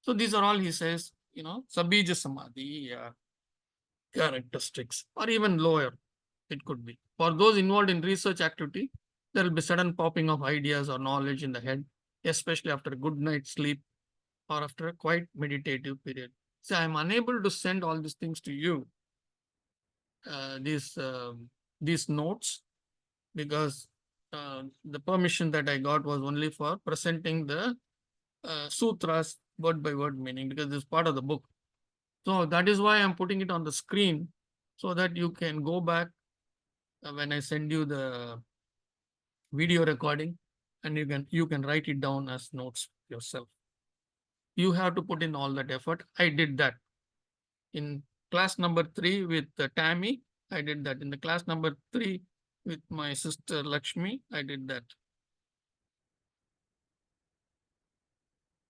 So these are all, he says, Sabija Samadhi characteristics, or even lower, it could be. For those involved in research activity, there will be sudden popping of ideas or knowledge in the head, especially after a good night's sleep or after a quite meditative period. So I'm unable to send all these things to you, these notes, because the permission that I got was only for presenting the sutras word by word meaning, because this is part of the book. So that is why I'm putting it on the screen so that you can go back when I send you the video recording, and you can write it down as notes yourself. You have to put in all that effort. I did that in class number 3 with Tammy. I did that in the class number 3 with my sister Lakshmi. I did that.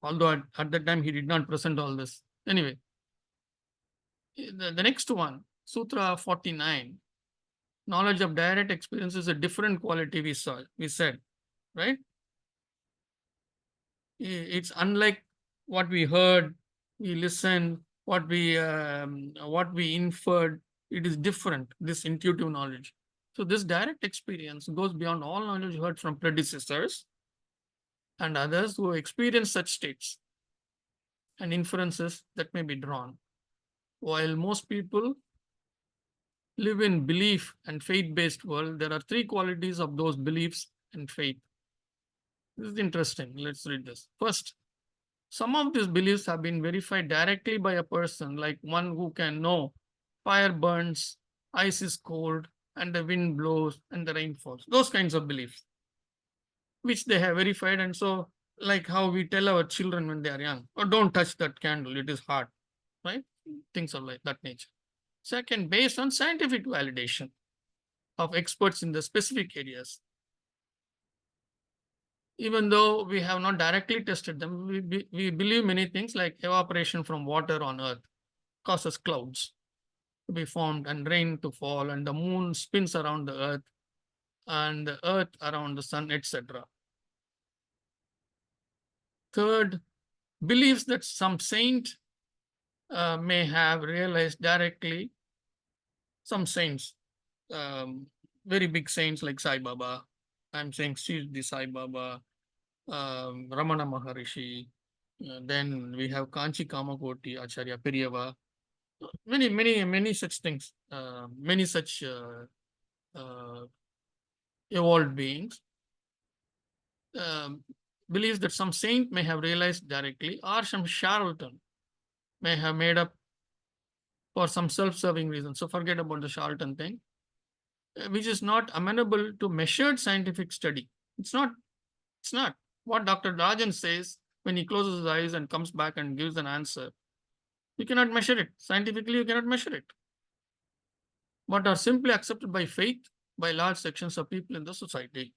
Although at that time he did not present all this. Anyway, the next one, Sutra 49. Knowledge of direct experience is a different quality, we said, right? It's unlike what we heard, we listened, what we inferred. It is different, this intuitive knowledge. So this direct experience goes beyond all knowledge heard from predecessors and others who experience such states and inferences that may be drawn. While most people live in belief and faith-based world, there are 3 qualities of those beliefs and faith. This is interesting. Let's read this. First, some of these beliefs have been verified directly by a person, like one who can know fire burns, ice is cold, and the wind blows and the rain falls. Those kinds of beliefs, which they have verified. And so, like how we tell our children when they are young, oh, don't touch that candle, it is hot, right? Things of like that nature. Second, based on scientific validation of experts in the specific areas. Even though we have not directly tested them, we believe many things like evaporation from water on earth causes clouds to be formed and rain to fall, and the moon spins around the earth and the earth around the sun, etc. Third, believes that some saint may have realized directly, some saints, very big saints like Sai Baba. I'm saying the Sai Baba, Ramana Maharishi. Then we have Kanchi Kamakoti, Acharya Periyava. Many such things, many such evolved beings. Believes that some saint may have realized directly, or some charlatan may have made up for some self-serving reason. So forget about the charlatan thing, which is not amenable to measured scientific study. It's not. What Dr. Rajan says when he closes his eyes and comes back and gives an answer, you cannot measure it. Scientifically, you cannot measure it. But are simply accepted by faith by large sections of people in the society.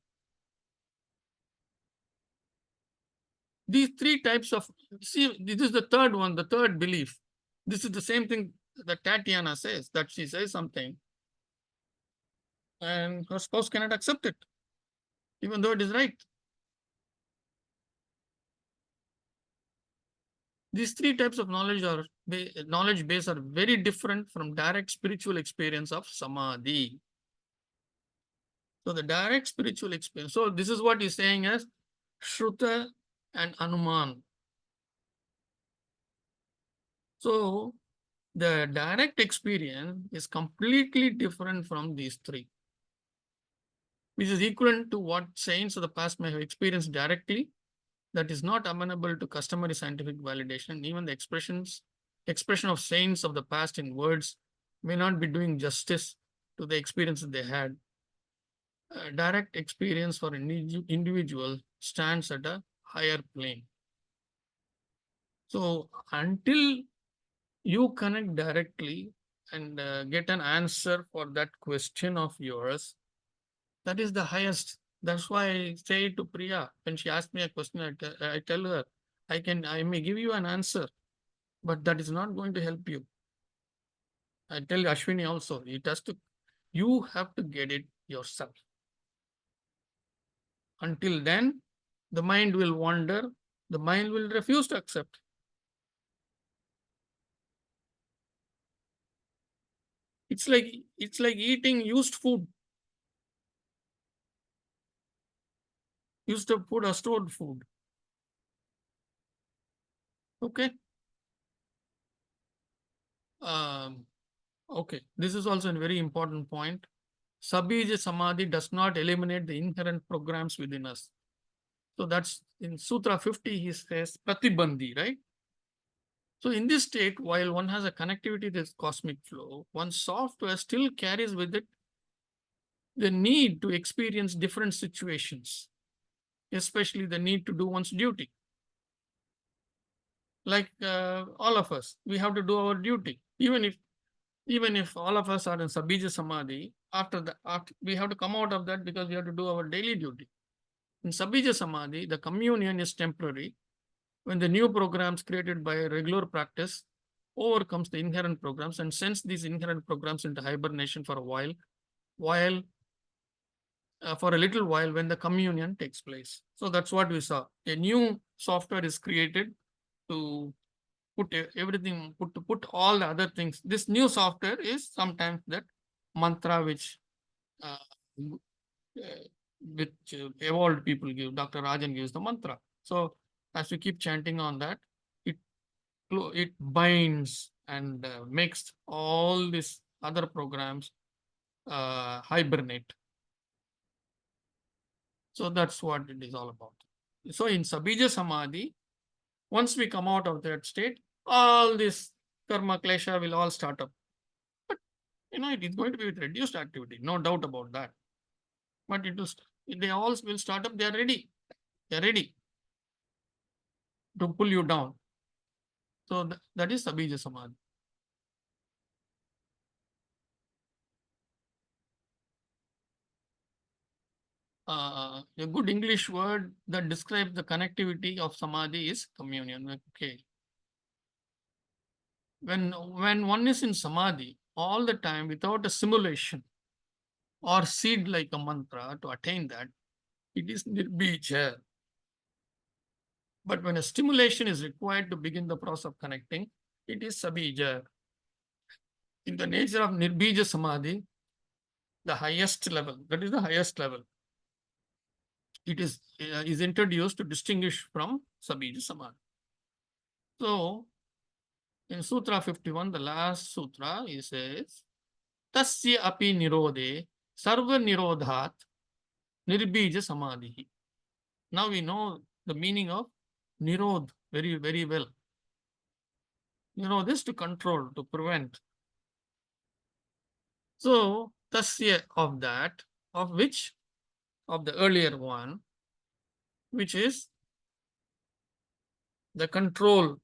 These 3 types of, see, this is the third one, the third belief. This is the same thing that Tatiana says, that she says something and her spouse cannot accept it, even though it is right. These 3 types of knowledge base are very different from direct spiritual experience of samadhi. So the direct spiritual experience. So this is what he's saying as Shruta and Anuman. So the direct experience is completely different from these 3, which is equivalent to what saints of the past may have experienced directly, that is not amenable to customary scientific validation. Even the expression of saints of the past in words may not be doing justice to the experience that they had. Direct experience for an individual stands at a higher plane. So until you connect directly and get an answer for that question of yours, that is the highest. That's why I say to Priya, when she asks me a question, I tell her, I may give you an answer, but that is not going to help you. I tell Ashwini also, you have to get it yourself. Until then, the mind will wander, the mind will refuse to accept. It's like eating used food. Used food or stored food. Okay. Okay. This is also a very important point. Sabija Samadhi does not eliminate the inherent programs within us. So that's in Sutra 50, he says Pratibandhi, right? So in this state, while one has a connectivity to this cosmic flow, one's software still carries with it the need to experience different situations, especially the need to do one's duty. Like all of us, we have to do our duty. Even if all of us are in Sabija Samadhi, after we have to come out of that because we have to do our daily duty. In Sabija Samadhi, the communion is temporary. When the new programs created by regular practice overcomes the inherent programs and sends these inherent programs into hibernation for a while for a little while when the communion takes place. So that's what we saw. A new software is created to put all the other things. This new software is sometimes that mantra which uh, evolved people give. Dr. Rajan gives the mantra. So as we keep chanting on that, it binds and makes all these other programs hibernate. So that's what it is all about. So in Sabija Samadhi, once we come out of that state, all this karma klesha will all start up. But it is going to be with reduced activity, no doubt about that. But they all will start up, they are ready. They are ready to pull you down. So that is Sabija Samadhi. A good English word that describes the connectivity of Samadhi is communion. Okay. When one is in Samadhi all the time without a simulation or seed like a mantra to attain that, it is nirbija. But when a stimulation is required to begin the process of connecting, it is sabija. In the nature of nirbija samadhi, the highest level, that is the highest level, it is introduced to distinguish from sabija samadhi. So in Sutra 51, the last sutra, he says, Tasya api nirode sarva nirodhat nirbija samadhi. Now we know the meaning of nirod very, very well. This to control, to prevent. So, tasya of that, of which, of the earlier one, which is the control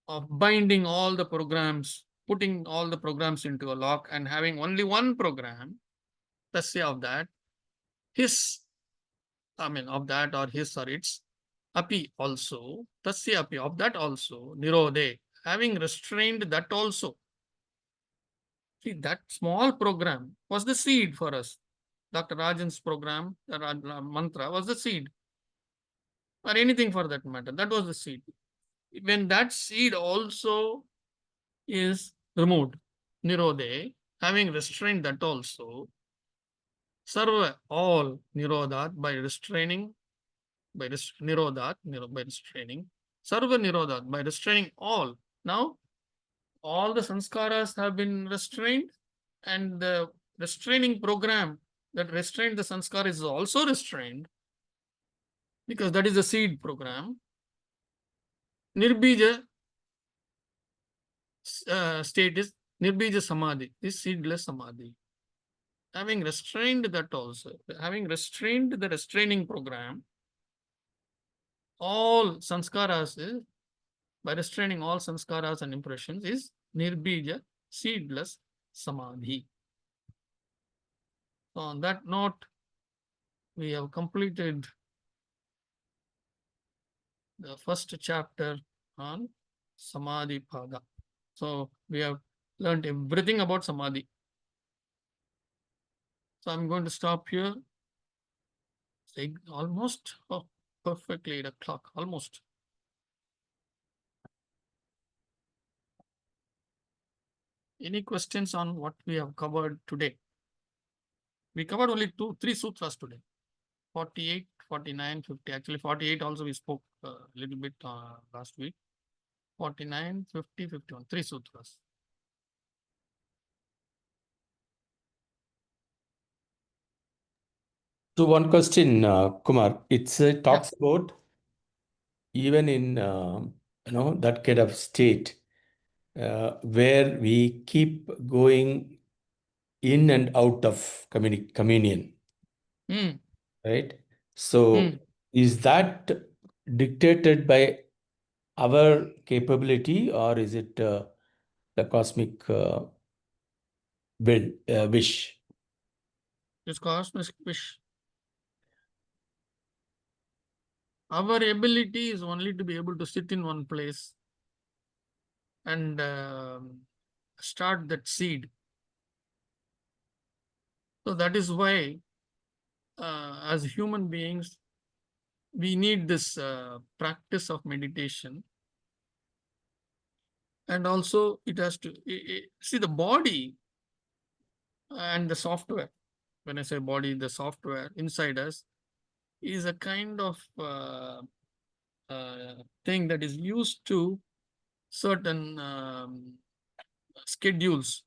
of binding all the programs, putting all the programs into a lock and having only one program, tasya of that, of that or his or its, api also, tasya api of that also, nirode, having restrained that also. See, that small program was the seed for us. Dr. Rajan's program, the mantra was the seed, or anything for that matter. That was the seed. When that seed also is removed, nirode, having restrained that also, sarva, all nirodhat by restraining, by nirodhat, by restraining, sarva nirodhat by restraining all. Now, all the sanskaras have been restrained, and the restraining program that restrained the sanskara is also restrained because that is the seed program. Nirbija state is Nirbija Samadhi is seedless Samadhi. Having restrained that also, having restrained the restraining program, all sanskaras, by restraining all sanskaras and impressions, is Nirbija, seedless Samadhi. So on that note, we have completed the first chapter on Samadhi Pada. So we have learned everything about Samadhi. So I'm going to stop here. Say almost perfectly 8 o'clock, almost. Any questions on what we have covered today? We covered only 3 sutras today. 48, 49, 50. Actually, 48 also we spoke a little bit last week. 49, 50, 51. 3 sutras. So one question, Kumar, it talks about even in that kind of state where we keep going in and out of communion, Hmm. right? So is that dictated by our capability, or is it the cosmic wish? This cosmic wish. Our ability is only to be able to sit in one place and start that seed. So that is why, as human beings, we need this practice of meditation. And also it has to see the body and the software. When I say body, the software inside us is a kind of thing that is used to certain schedules.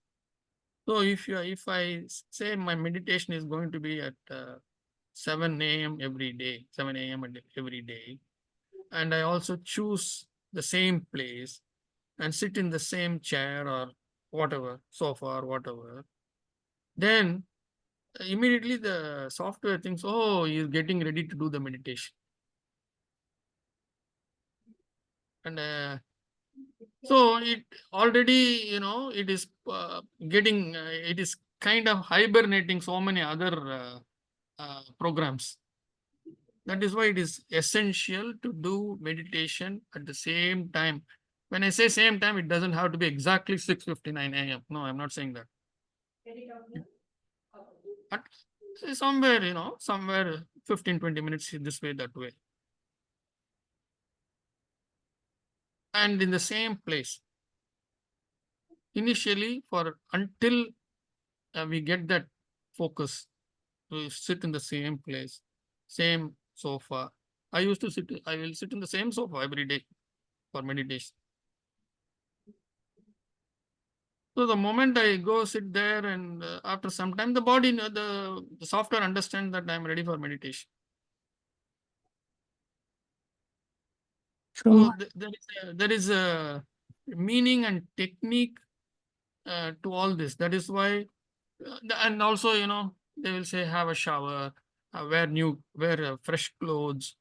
So if I say my meditation is going to be at 7 a.m. every day, 7 a.m. every day, and I also choose the same place and sit in the same chair or whatever, sofa or whatever, then immediately the software thinks, oh, he's getting ready to do the meditation. And so it already, it is getting, it is kind of hibernating so many other programs. That is why it is essential to do meditation at the same time. When I say same time, it doesn't have to be exactly 6:59 a.m. No, I'm not saying that. But somewhere 15, 20 minutes this way, that way. And in the same place. Initially, until we get that focus, to sit in the same place, same sofa. I will sit in the same sofa every day for meditation. So the moment I go sit there, and after some time, the body, the software understands that I'm ready for meditation. So there is a meaning and technique to all this. That is why, and also, they will say have a shower, wear fresh clothes.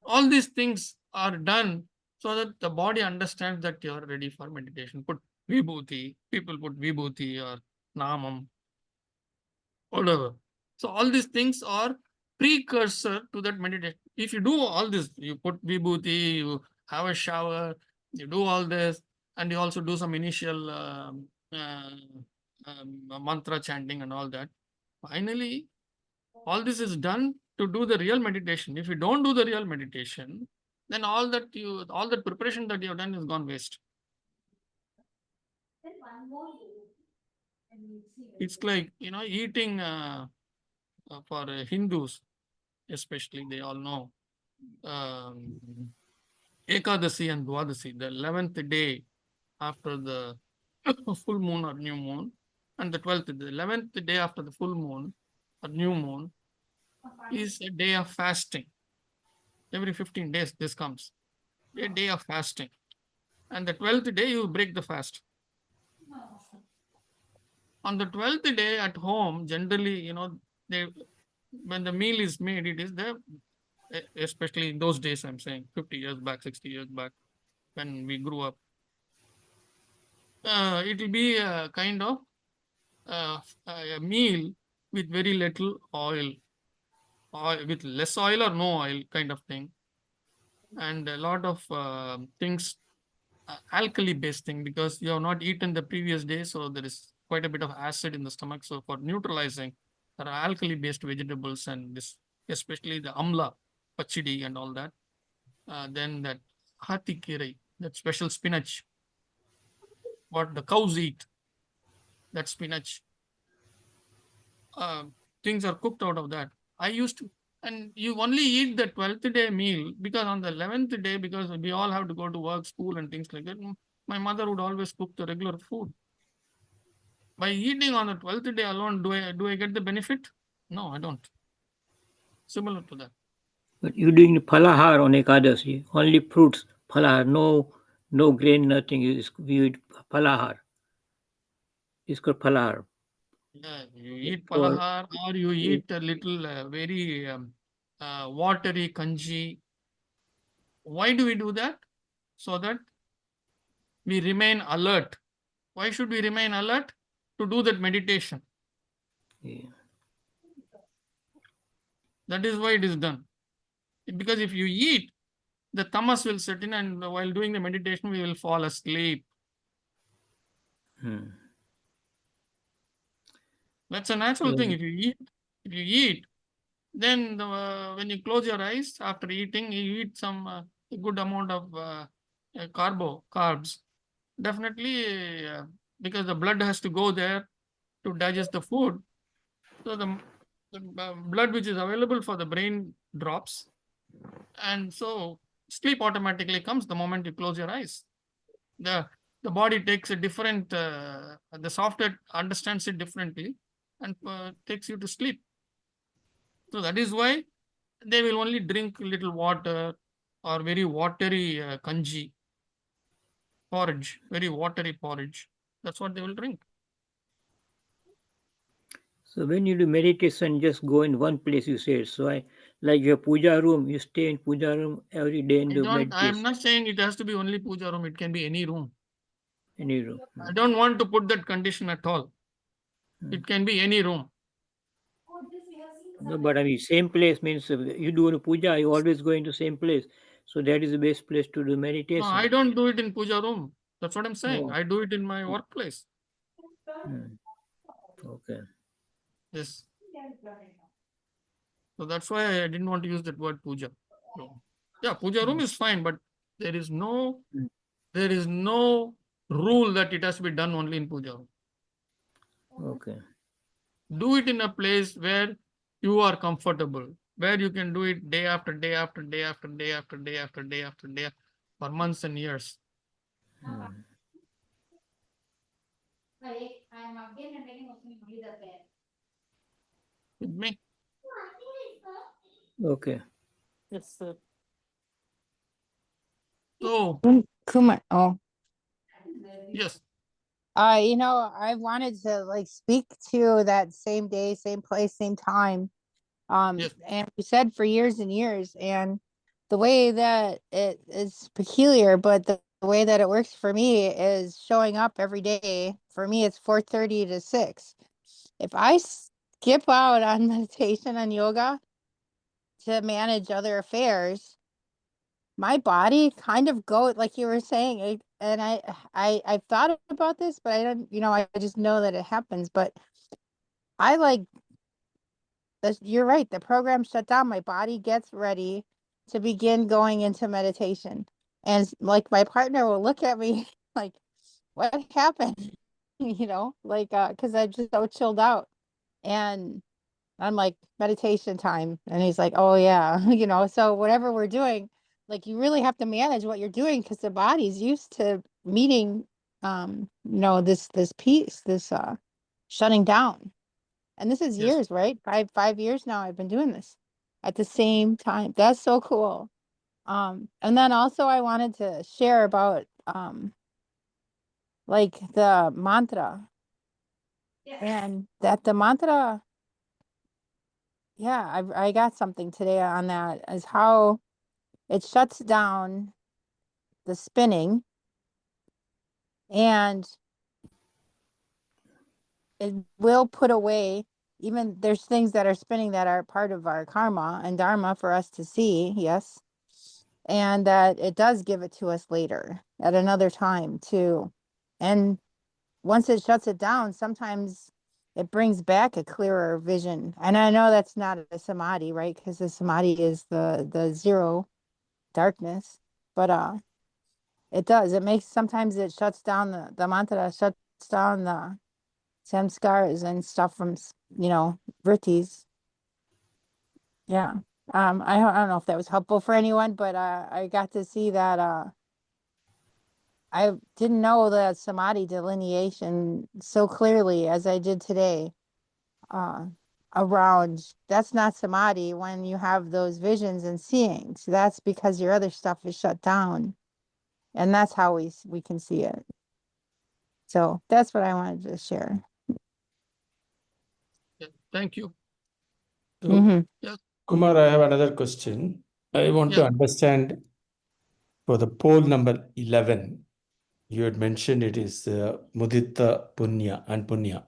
All these things are done so that the body understands that you are ready for meditation. Put vibhuti, people put vibhuti or namam, whatever. So all these things are precursor to that meditation. If you do all this, you put vibhuti, you have a shower, you do all this, and you also do some initial mantra chanting and all that. Finally, all this is done to do the real meditation. If you don't do the real meditation, then all that preparation that you have done is gone waste. It's like, eating for Hindus, especially, they all know Ekadasi and Dwadasi, the 11th day after the full moon or new moon, and the 11th day after the full moon or new moon is a day of fasting. Every 15 days this comes, a day of fasting. And the 12th day you break the fast. On the 12th day at home, generally, you know, when the meal is made, it is there, especially in those days, I'm saying 50 years back, 60 years back, when we grew up. It will be a kind of a meal with very little oil, or with less oil or no oil kind of thing, and a lot of things, alkali based thing, because you have not eaten the previous day, so there is quite a bit of acid in the stomach. So for neutralizing, there are alkali based vegetables, and this, especially the amla, pachidi and all that. Then that hati kirai, that special spinach, what the cows eat, that spinach. uh, Things are cooked out of that. I used to, and you only eat the 12th day meal, because on the 11th day, because we all have to go to work, school, and things like that, my mother would always cook the regular food. By eating on the 12th day alone, do I get the benefit? No, I don't. Similar to that. But you're doing the palahar on Ekadasi, only fruits, palahar, no grain, nothing. We eat palahar. It's called palahar. Yeah, you eat Or palahar, or you eat a little very watery kanji. Why do we do that? So that we remain alert. Why should we remain alert? To do that meditation. yeah. That is why it is done. Because if you eat, the tamas will set in, and while doing the meditation, we will fall asleep. Hmm. That's a natural thing. If you eat, then when you close your eyes after eating, you eat some a good amount of carbs. Definitely, because the blood has to go there to digest the food. So the blood which is available for the brain drops, and so sleep automatically comes the moment you close your eyes. The body takes a different, the software understands it differently, and takes you to sleep. So that is why they will only drink little water, or very watery kanji, porridge, very watery porridge. That's what they will drink. So when you do meditation, just go in one place, you said. So like your puja room, you stay in puja room every day and do I am meditation. not saying it has to be only puja room. It can be any room. Any room. I don't want to put that condition at all. It can be any room. No, but I mean, same place means you do a puja, you always go into same place. So that is the best place to do No, meditation. I don't do it in puja room. That's what I'm saying. Oh. I do it in my workplace. Hmm. Okay. Yes. So that's why I didn't want to use that word puja room. Yeah, puja room is fine, but there is no Hmm. there is no rule that it has to be done only in puja room. Okay. Do it in a place where you are comfortable, where you can do it day after day after day after day after day after day after day for months and years. Hmm. With me? Okay. Yes, sir. So, Kumar. Oh, yes, I wanted to like speak to that same day, same place, same time. yes, And we said for years and years, and the way that it is peculiar, but the way that it works for me is showing up every day. For me, it's 4:30 to 6. If I skip out on meditation and yoga to manage other affairs, my body kind of go like you were saying, and I've thought about this, but I don't, I just know that it happens. But I like this. You're right. The program shut down. My body gets ready to begin going into meditation, and like my partner will look at me like, "What happened?" Like because I'm just so chilled out, and I'm like, meditation time. And he's like, oh, yeah. So whatever we're doing, like, you really have to manage what you're doing because the body's used to meeting, this piece, this shutting down. And this is yes. years, right? Five years now I've been doing this at the same time. That's so cool. And then also I wanted to share about like the mantra. And that the mantra, yeah, I got something today on that, is how it shuts down the spinning, and it will put away, even there's things that are spinning that are part of our karma and dharma for us to see, yes. And that it does give it to us later at another time too. And once it shuts it down, sometimes it brings back a clearer vision. And I know that's not a samadhi, right? Because the samadhi is the zero darkness. But it does. It makes, sometimes it shuts down the mantra, shuts down the samskars and stuff from, vrittis. Yeah. I don't know if that was helpful for anyone, but I got to see that I didn't know the samadhi delineation so clearly as I did today. Around, that's not samadhi when you have those visions and seeing. So that's because your other stuff is shut down, and that's how we can see it. So that's what I wanted to share. Yeah, thank you. So, Mhm. Kumar, I have another question. I want to Yeah. understand for the pole number 11, you had mentioned it is Mudita Punya and Punya.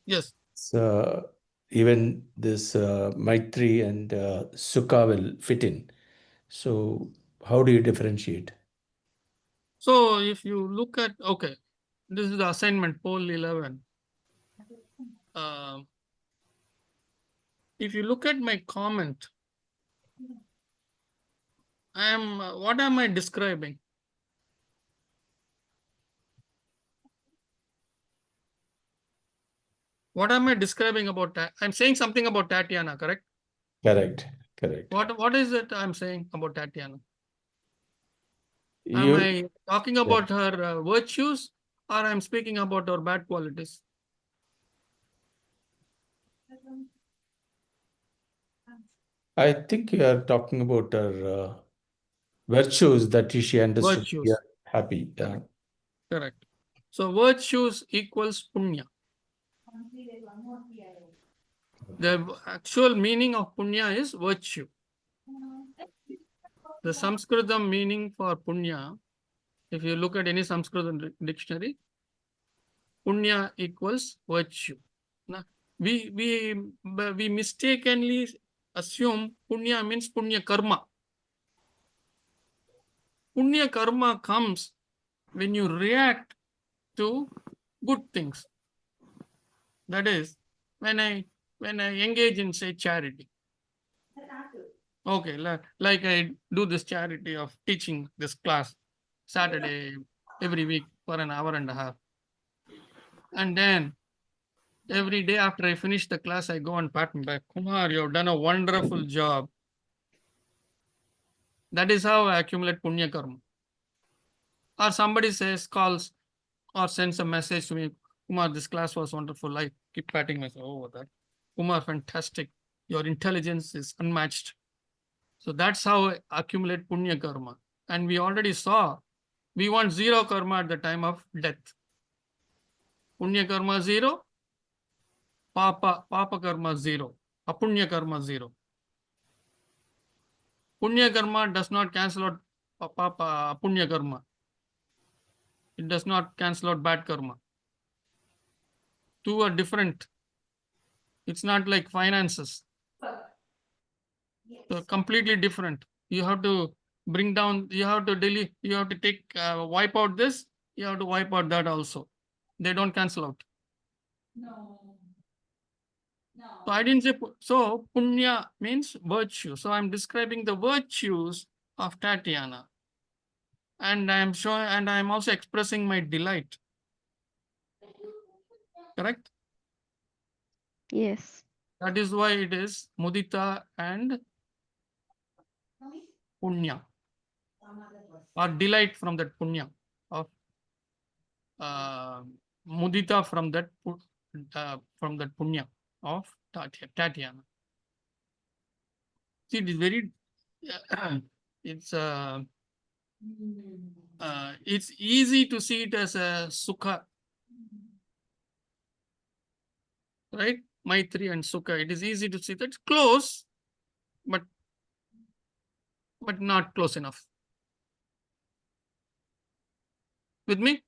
Yes. So even this Maitri and Sukha will fit in. So how do you differentiate? So if you look at, okay, this is the assignment, poll 11. If you look at my comment, what am I describing? What am I describing about that? I'm saying something about Tatiana, correct? Correct. What is it I'm saying about Tatiana? Am You, I talking about her virtues, or I'm speaking about her bad qualities? I think you are talking about her virtues that she understood. Yeah, Virtues. happy. Correct. So virtues equals punya. The actual meaning of punya is virtue. The Sanskritam meaning for punya, if you look at any Sanskrit dictionary, punya equals virtue. Now, we mistakenly assume punya means punya karma. Punya karma comes when you react to good things. That is, when I engage in, say, charity. Okay, like I do this charity of teaching this class Saturday every week for an hour and a half. And then every day after I finish the class, I go and pat him back. Kumar, you've done a wonderful job. That is how I accumulate punya karma. Or somebody calls or sends a message to me, Kumar, this class was wonderful. I keep patting myself over that. Kumar, fantastic. Your intelligence is unmatched. So that's how I accumulate punya karma. And we already saw, we want zero karma at the time of death. Punya karma 0, papa karma 0, apunya karma 0. Punya karma does not cancel out punya karma. It does not cancel out bad karma. Two are different. It's not like finances. So completely different. You have to bring down, you have to delete, you have to take, wipe out this, you have to wipe out that also. They don't cancel out. So I didn't say, so punya means virtue. So I'm describing the virtues of Tatiana. And I'm showing, and I'm also expressing my delight. Correct? Yes. That is why it is mudita and punya, or delight from that punya, of mudita from that punya of Tatiana. See, it is very, it's easy to see it as a sukha. right? Maitri and Sukha. It is easy to see that close, but not close enough. With me?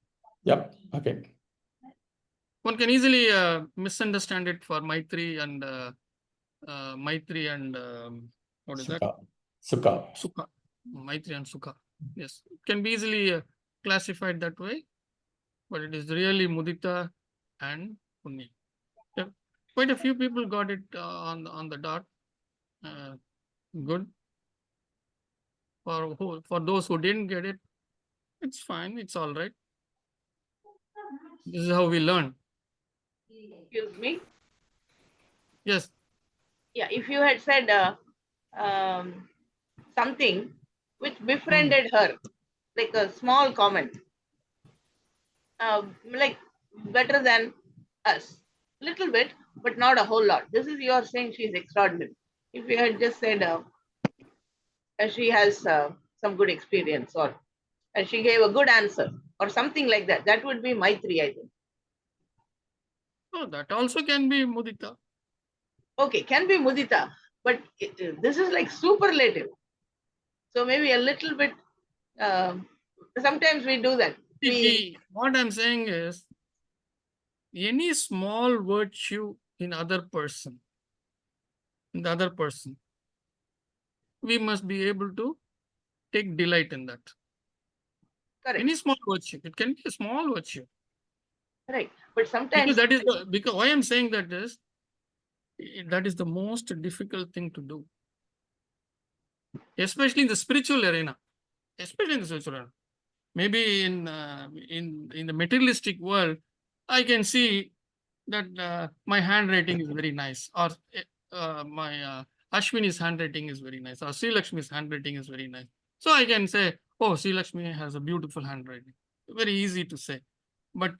Yep. Okay. One can easily misunderstand it for Maitri and what is that? Sukha. Sukha. Maitri and Sukha. Yes, it can be easily classified that way, but it is really Mudita and Punya. Yeah. Quite a few people got it on the dot. Good. For those who didn't get it, it's fine. It's all right. This is how we learn. Excuse me. Yes. Yeah, if you had said something which befriended her, like a small comment, like better than us, little bit, but not a whole lot. This is your saying she's extraordinary. If you had just said she has some good experience, or she gave a good answer, or something like that, that would be Maitri, I think. Oh, that also can be Mudita. Okay, can be Mudita, but this is like superlative. So maybe a little bit. Sometimes we do that. What I'm saying is, any small virtue in the other person, we must be able to take delight in that. Correct. Any small virtue, it can be a small virtue. Right, but sometimes because why I'm saying that is, that is the most difficult thing to do, especially in the spiritual arena. Maybe in the materialistic world, I can see that my handwriting is very nice, or my Ashwini's handwriting is very nice, or Sri Lakshmi's handwriting is very nice. So I can say, oh, Sri Lakshmi has a beautiful handwriting. Very easy to say. But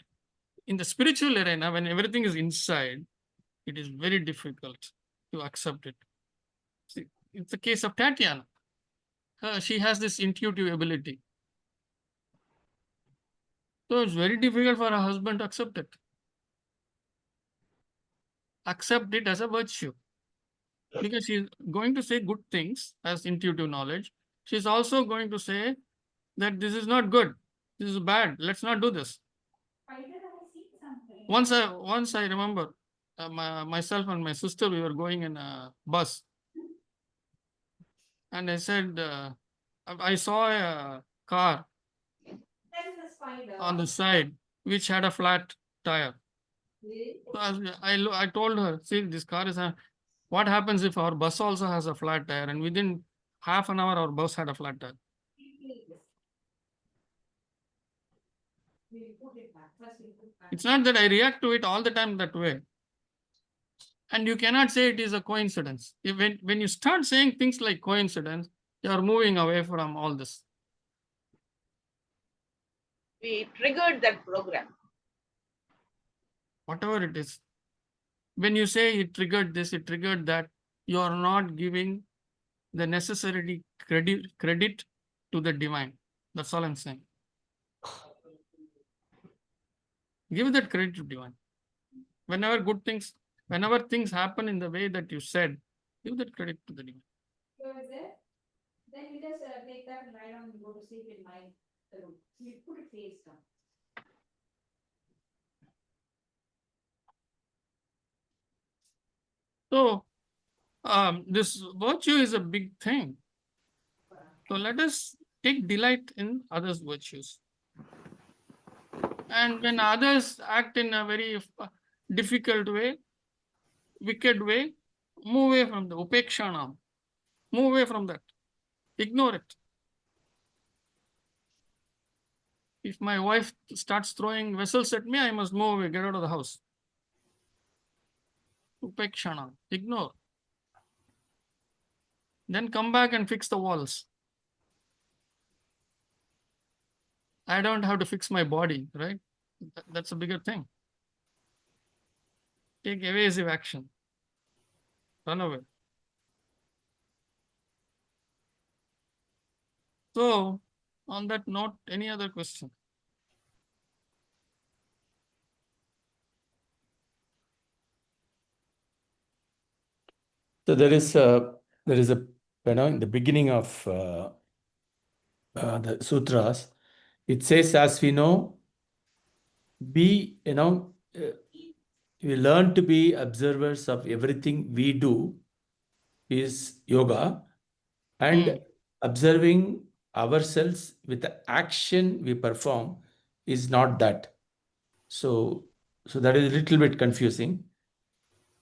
in the spiritual arena, when everything is inside, it is very difficult to accept it. See, it's the case of Tatiana. She has this intuitive ability. So it's very difficult for her husband to accept it. Accept it as a virtue. Because she's going to say good things as intuitive knowledge. She's also going to say that this is not good. This is bad. Let's not do this. Once I remember, myself and my sister, we were going in a bus. And I said, I saw a car on the side which had a flat tire. So I told her, see, this car is what happens if our bus also has a flat tire, and within half an hour our bus had a flat tire. It's not that I react to it all the time that way. And you cannot say it is a coincidence. When you start saying things like coincidence, you are moving away from all this. we triggered that program. Whatever it is. When you say it triggered this, it triggered that, you are not giving the necessary credit to the divine. That's all I'm saying. Give that credit to divine. Whenever things happen in the way that you said, give that credit to the divine. Then you just take that and lie down and go to sleep in my room. You put it face down. So this virtue is a big thing. So let us take delight in others' virtues. And when others act in a very difficult way, wicked way, move away from the upekshana. Move away from that. Ignore it. If my wife starts throwing vessels at me, I must move away, get out of the house. Upekshana. Ignore. Then come back and fix the walls. I don't have to fix my body, right? That's a bigger thing. Take evasive action. Run away. So, on that note, any other question? So there is a in the beginning of the sutras, it says, as we know, we learn to be observers of everything we do is yoga, and observing ourselves with the action we perform is not that. So that is a little bit confusing.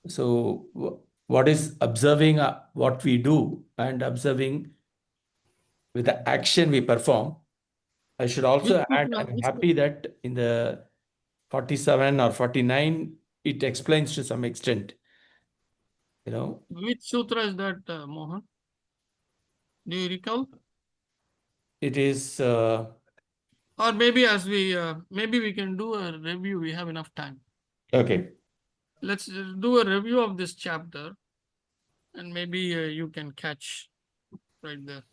So what is observing what we do and observing with the action we perform? I should also Which add, sutra? I'm happy that in the 47 or 49, it explains to some extent, Which sutra is that, Mohan? Do you recall? it is, Or maybe as we maybe we can do a review. We have enough time. okay. Let's do a review of this chapter, and maybe you can catch right there.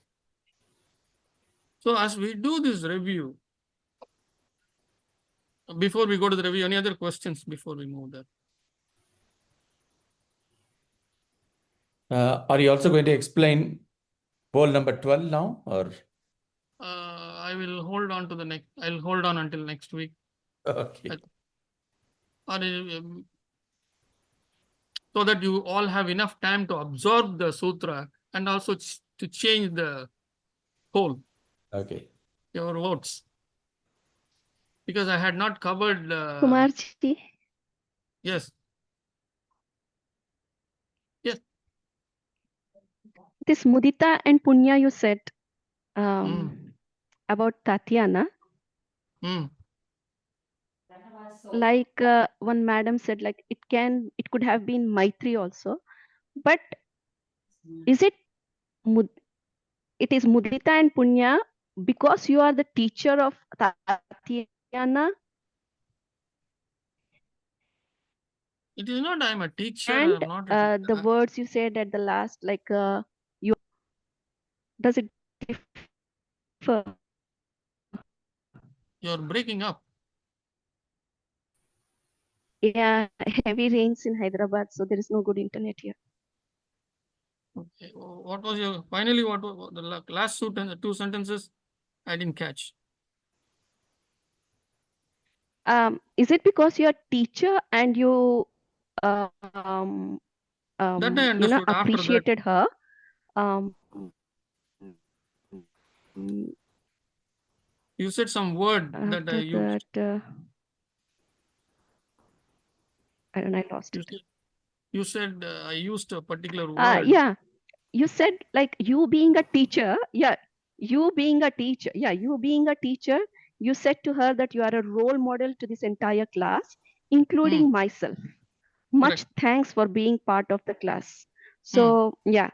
So as we do this review, before we go to the review, any other questions before we move there? Are you also going to explain bowl number 12 now, or? I will hold on to the next. I'll hold on until next week. Okay. Or so that you all have enough time to absorb the sutra and also to change the poll, Okay. your votes. Because I had not covered. Kumarji, Yes. Yes. this mudita and punya you said about Tatiana, like one madam said, like it could have been Maitri also, but is it it is mudita and punya because you are the teacher of Tatiana? It is not I'm a teacher. And I'm not a the words you said at the last, like you, does it differ? You're breaking up. Yeah, heavy rains in Hyderabad, so there is no good internet here. Okay. What was your finally? What was the last two sentences? I didn't catch. Is it because you're a teacher and you That I understood. After that, appreciated her? you said some word that I After used. that, I don't know, I lost it. You said I used a particular word. Yeah, you said like you being a teacher. Yeah, you being a teacher. Yeah, you being a teacher. You said to her that you are a role model to this entire class, including myself. Much thanks for being part of the class. So yeah,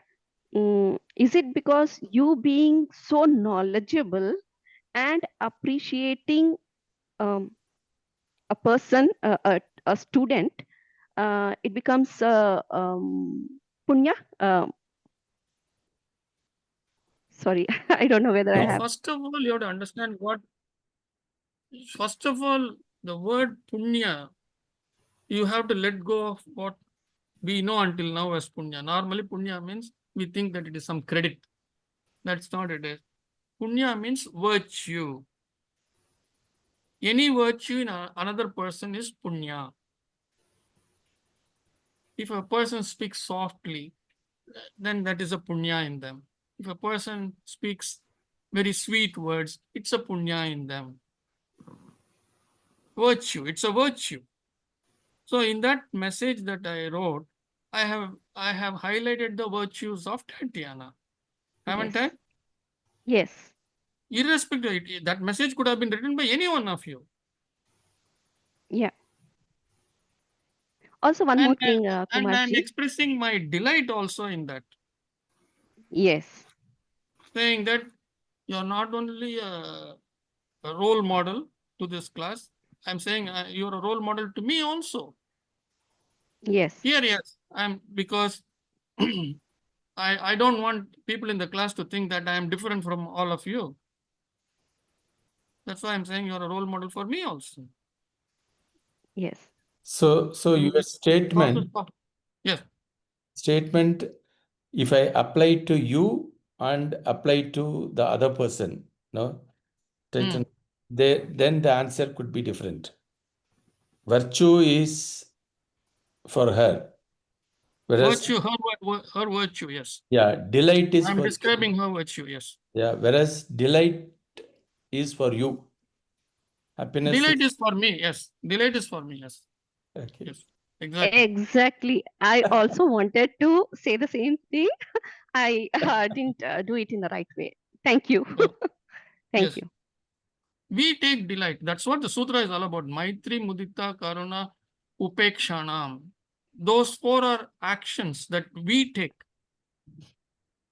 is it because you being so knowledgeable and appreciating a person, a student, it becomes punya? Sorry, I don't know whether I have. First of all, you have to understand what. First of all, the word punya, you have to let go of what we know until now as punya. Normally, punya means we think that it is some credit. That's not it. Punya means virtue. Any virtue in another person is punya. If a person speaks softly, then that is a punya in them. If a person speaks very sweet words, it's a punya in them. Virtue, it's a virtue. So in that message that I wrote, I have highlighted the virtues of Tatiana. Haven't I? Yes. Irrespective, that message could have been written by any one of you. Yeah. Also, one more thing, And I'm Kumarji. expressing my delight also in that. Yes. Saying that you're not only a role model to this class, I'm saying you're a role model to me also. Yes. Here, yes, because I don't want people in the class to think that I am different from all of you. That's why I'm saying you're a role model for me also. Yes. So your statement. Yes. Statement if I apply to you and apply to the other person, no, then the answer could be different. Virtue is for her, whereas Virtue, her virtue, yes. yeah, delight is I'm for you. describing her virtue, yes. Yeah, whereas delight is for you. Happiness Delight is for me, yes. Delight is for me, yes. okay. Yes, exactly. Exactly. I also wanted to say the same thing. I didn't do it in the right way. Thank you. Yes. Thank Yes. you. We take delight. That's what the sutra is all about. Maitri, Mudita, Karuna, Upekshanam. Those four are actions that we take.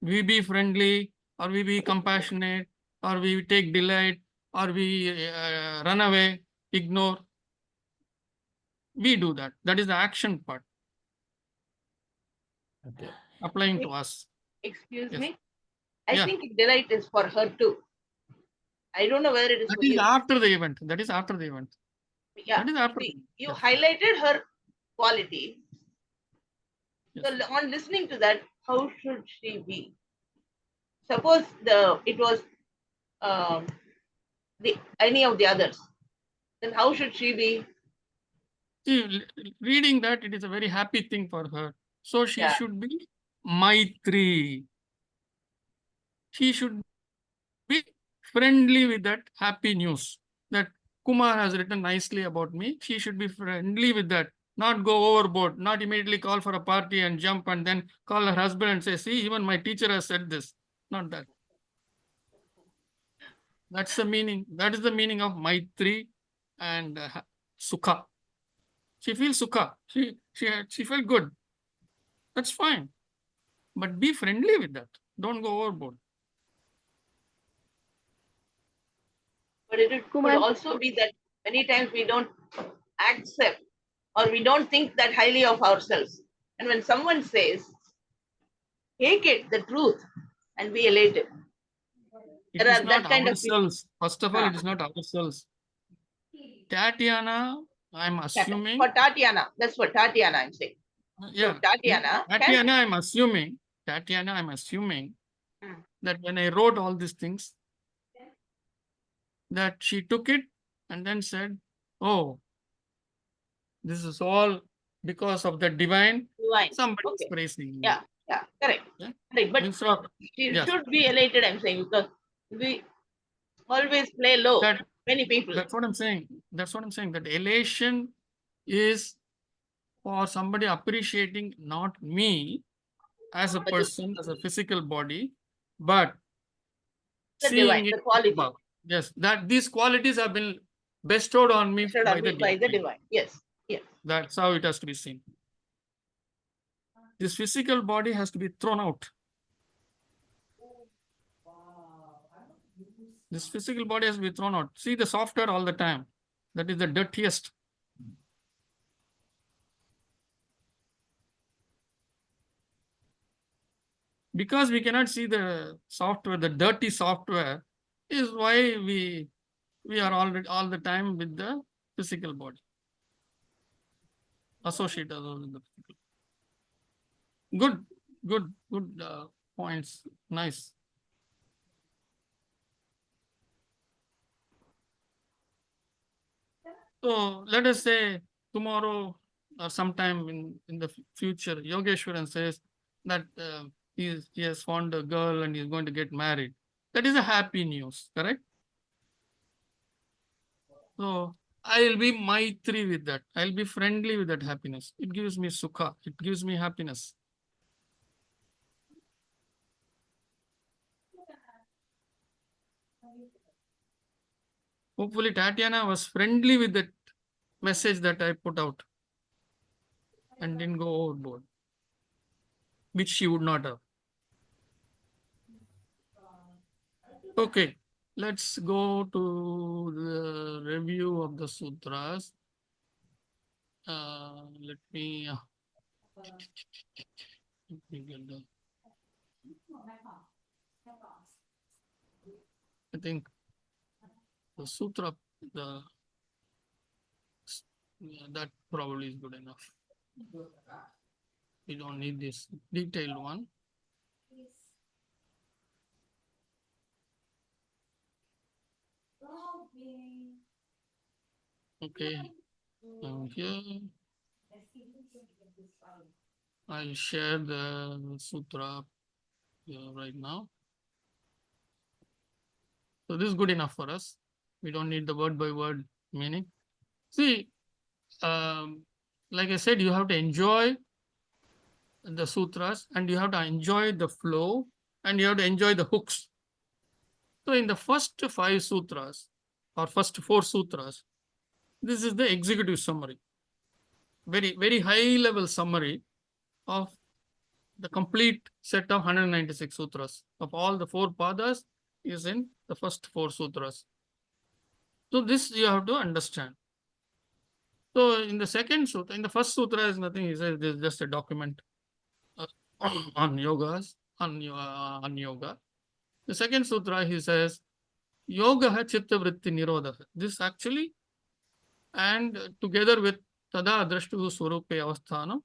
We be friendly, or we be compassionate, or we take delight, or we run away, ignore. We do that. That is the action part Okay. applying to us. Excuse Yes. me. I Yeah. think delight is for her too. I don't know whether it is That for is you. after the event. That is after the event. Yeah. That is after the See, event. you Yes. highlighted her quality. Yes. So on listening to that, how should she be? Suppose it was any of the others, then how should she be? See, reading that, it is a very happy thing for her. So she Yeah. should be Maitri. She should be friendly with that happy news that Kumar has written nicely about me. She should be friendly with that, not go overboard, not immediately call for a party and jump and then call her husband and say, see, even my teacher has said this. Not that. That's the meaning. That is the meaning of Maitri and Sukha. She feels Sukha. She felt good. That's fine. But be friendly with that. Don't go overboard. But it could Kumar, also be that many times we don't accept or we don't think that highly of ourselves. And when someone says, take it, the truth, and be elated. It There is are not that kind of people. ourselves. First of all, it is not ourselves. Tatiana, I'm assuming. For Tatiana, that's what Tatiana I'm saying. Yeah. So Tatiana Tatiana, I'm assuming Hmm. that when I wrote all these things, that she took it and then said, oh, this is all because of the divine. Divine. Somebody is Okay. praising me. Yeah, correct. Yeah. Correct. But Instead of, she yes, should be elated, I'm saying, because we always play low. that, Many people. that's what I'm saying. That's what I'm saying. That elation is for somebody appreciating not me as a But person, as a physical body, but the divine, seeing it the quality. above. Yes, that these qualities have been bestowed on me Should by have the been by the divine. divine. Yes. Yes. That's how it has to be seen. This physical body has to be thrown out. This physical body has to be thrown out. See the software all the time. That is the dirtiest. Because we cannot see the software, the dirty software is why we are already all the time with the physical body. Associated with the physical. Good points. Nice. So let us say tomorrow or sometime in the future, Yogeshwaran says that he has found a girl and he's going to get married. That is a happy news, correct? So I'll be maitri with that. I'll be friendly with that happiness. It gives me sukha. It gives me happiness. Hopefully Tatiana was friendly with that message that I put out and didn't go overboard, which she would not have. Okay, let's go to the review of the sutras. Let me get the. I think the sutra, that probably is good enough. We don't need this detailed one. Okay. Here I share the sutra right now. So this is good enough for us. We don't need the word by word meaning. See, like I said, you have to enjoy the sutras and you have to enjoy the flow and you have to enjoy the hooks. So in the first 5 sutras or first 4 sutras, this is the executive summary. Very, very high level summary of the complete set of 196 sutras. Of all the 4 padas is in the first 4 sutras. So this you have to understand. So in the second sutra, in the first sutra is nothing, he says this is just a document on yogas, on yoga. The second sutra he says, yoga chitta vritti nirodha. This actually, and together with tada drashtu swarupe avasthanam,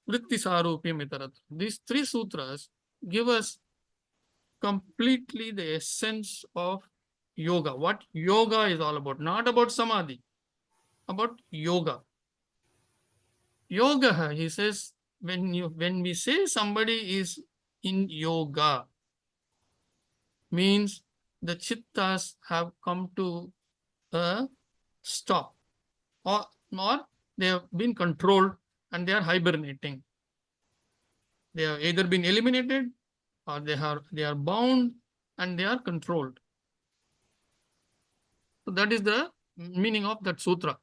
vritti sarupyam itarat. These 3 sutras give us completely the essence of yoga. What yoga is all about, not about samadhi, about yoga. Yoga, he says, when we say somebody is in yoga, means the chittas have come to a stop, or they have been controlled and they are hibernating. They have either been eliminated or they are bound and they are controlled. So that is the meaning of that sutra.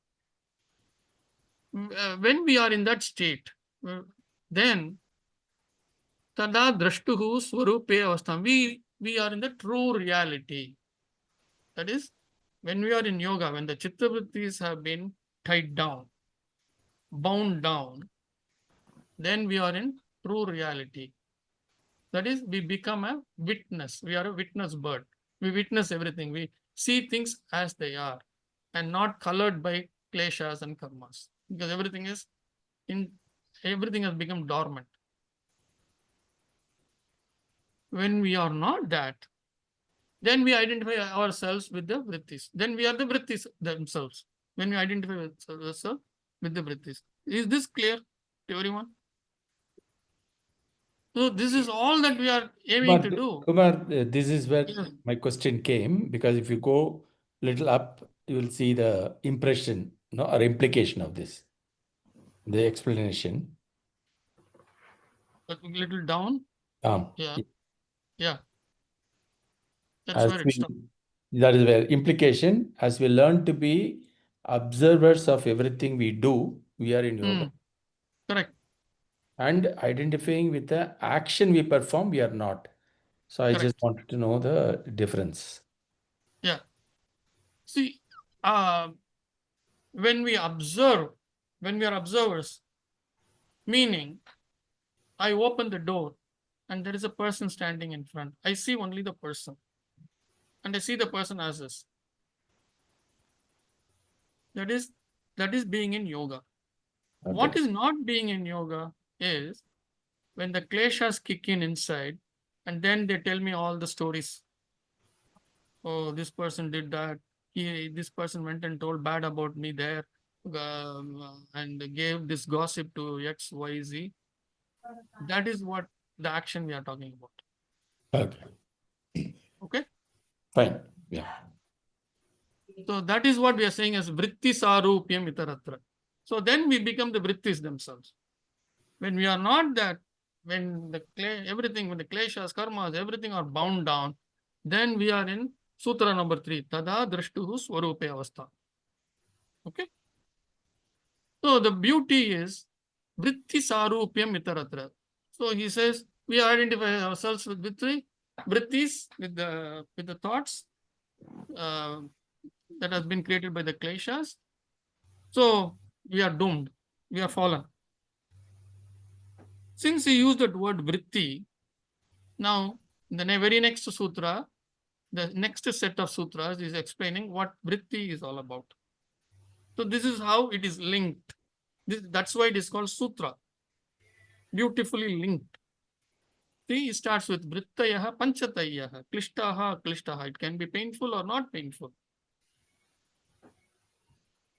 When we are in that state, then tada drashtuhu swarupe avastham. We are in the true reality. That is, when we are in yoga, when the chitta vrittis have been tied down, bound down, then we are in true reality. That is, we become a witness. We are a witness bird. We witness everything. We see things as they are and not colored by kleshas and karmas, because everything has become dormant. When we are not that, then we identify ourselves with the vrittis. Then we are the vrittis themselves. When we identify ourselves with the vrittis. Is this clear to everyone? So this is all that we are aiming to do. Kumar, this is where Yeah. my question came, because if you go little up, you will see the impression, no, or implication of this, the explanation. A little down. Yeah. Yeah. That's As where it we, stops. that is where implication, as we learn to be observers of everything we do, we are in yoga. Correct. And identifying with the action we perform, we are not. So I just Correct. wanted to know the difference. Yeah. See, when we observe, when we are observers, meaning I open the door and there is a person standing in front. I see only the person. And I see the person as this. That is being in yoga. Okay. What is not being in yoga is when the kleshas kick in inside and then they tell me all the stories. Oh, this person did that. This person went and told bad about me there, and gave this gossip to X, Y, Z. That is what the action we are talking about. Okay. Okay. Fine. Yeah. So that is what we are saying as vritti sarupyam itaratra. So then we become the vrittis themselves. When we are not that, when the kleshas, karmas, everything are bound down, then we are in sutra number 3, tada drashtuhu swarupe avastha. Okay. So the beauty is vritti sarupyam itaratra. So he says we identify ourselves with vrittis, with the thoughts that has been created by the kleshas. So we are doomed. We are fallen. Since he used that word vritti, now in the very next sutra, the next set of sutras is explaining what vritti is all about. So this is how it is linked. That's why it is called sutra. Beautifully linked. See, it starts with vrittayaha, panchatayaha, klishtaha, klishtaha. It can be painful or not painful.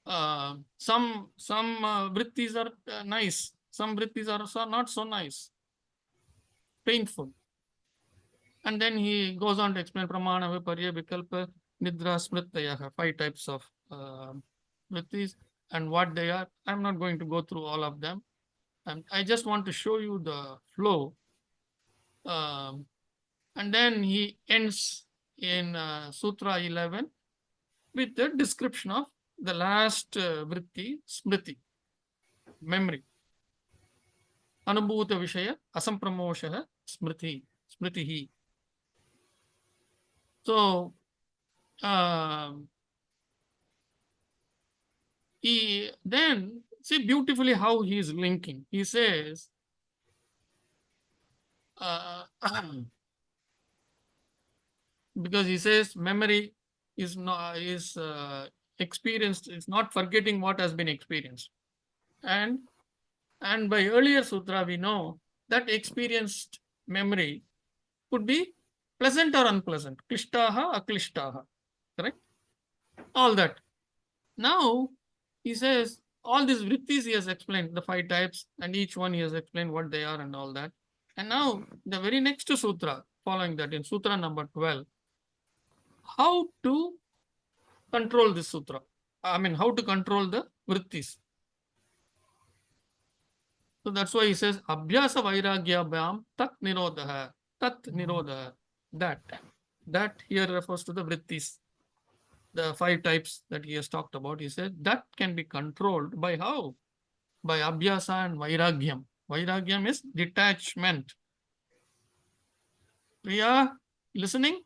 some vrittis are nice, some vrittis are not so nice, painful. And then he goes on to explain pramana, viparya, vikalpa, nidra, smritaya, 5 types of vrittis and what they are. I'm not going to go through all of them. And I just want to show you the flow. And then he ends in Sutra 11 with the description of the last vritti, smriti, memory. Anubhuta Vishaya, Asampramosha, Smriti, Smritihi. So, he then see beautifully how he is linking. He says, because he says memory is not experienced, is not forgetting what has been experienced. And by earlier sutra, we know that experienced memory could be pleasant or unpleasant, klishtaha, aklishtaha, correct? All that. Now, he says, all these vrittis he has explained, the 5 types, and each one he has explained what they are and all that. And now, the very next sutra, following that, in sutra number 12, how to control this sutra. I mean, how to control the vrittis. So that's why he says, Abhyasa Vairagya Bhyam Tat Nirodha. Tat Nirodha. That here refers to the vrittis, the 5 types that he has talked about. He said that can be controlled by how? By Abhyasa and Vairagyam. Vairagyam is detachment. Priya, listening?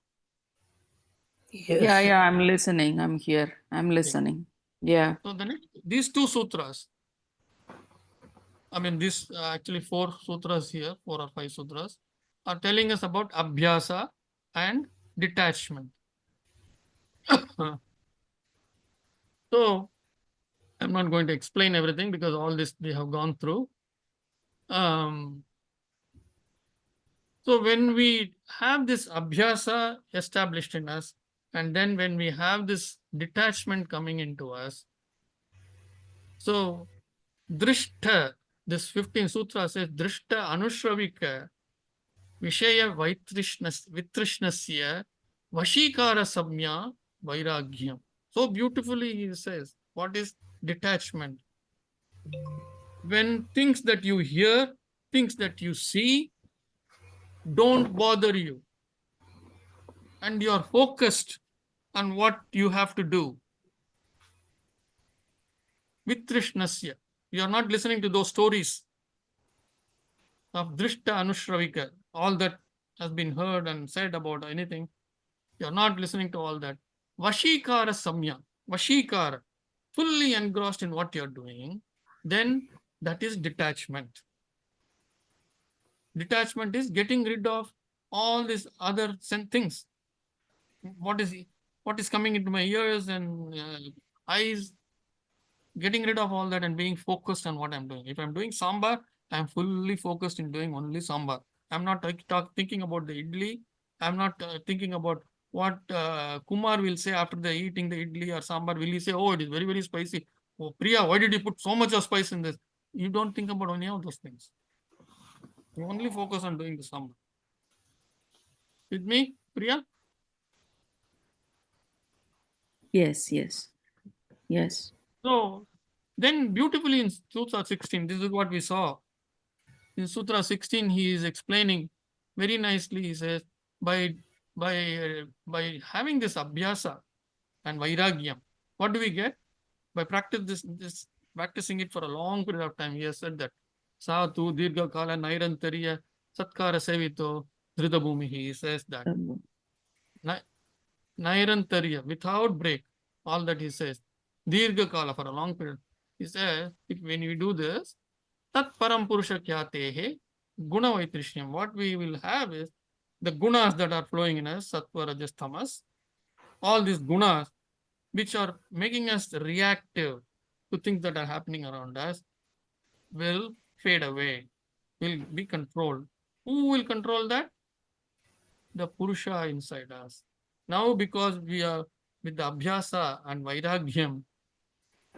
Yeah, yeah, I'm listening. I'm here. I'm listening. Yeah. So then these 2 sutras, I mean, this actually 4 sutras here, 4 or 5 sutras, are telling us about Abhyasa and detachment. So, I'm not going to explain everything because all this we have gone through. So, when we have this Abhyasa established in us, and then when we have this detachment coming into us, so Drishta, this 15th sutra says, Drishta Anushravika Vishaya Vitrishnasya Vashikara Samya Vairagyam. So beautifully he says, what is detachment? When things that you hear, things that you see, don't bother you, and you are focused on what you have to do. Vitrishnasya. You are not listening to those stories of Drishta Anushravika, all that has been heard and said about anything. You are not listening to all that. Vashikara Samya. Vashikara. Fully engrossed in what you are doing, then that is detachment. Detachment is getting rid of all these other things. What is coming into my ears and eyes, getting rid of all that and being focused on what I'm doing. If I'm doing sambar, I'm fully focused in doing only sambar. I'm not thinking about the idli. I'm not thinking about what Kumar will say after the eating the idli or sambar. Will he say, oh, it is very, very spicy. Oh, Priya, why did you put so much of spice in this? You don't think about any of those things. You only focus on doing the sambar. With me, Priya? Yes, yes, yes. So then beautifully in Sutra 16, this is what we saw. In Sutra 16, he is explaining very nicely. He says, by having this abhyasa and vairagyam, what do we get? By practicing it for a long period of time, he has said that sa tu dirgha kala nairantariya satkara sevito dhrita bhumi. He says that nairantariya, without break, all that he says, dirgha kala, for a long period. He says, when we do this, tat param purusha kyatehe guna vaitrishyam. What we will have is the gunas that are flowing in us, sattva, rajas, tamas, all these gunas which are making us reactive to things that are happening around us will fade away, will be controlled. Who will control that? The Purusha inside us. Now, because we are with the Abhyasa and Vairagyam,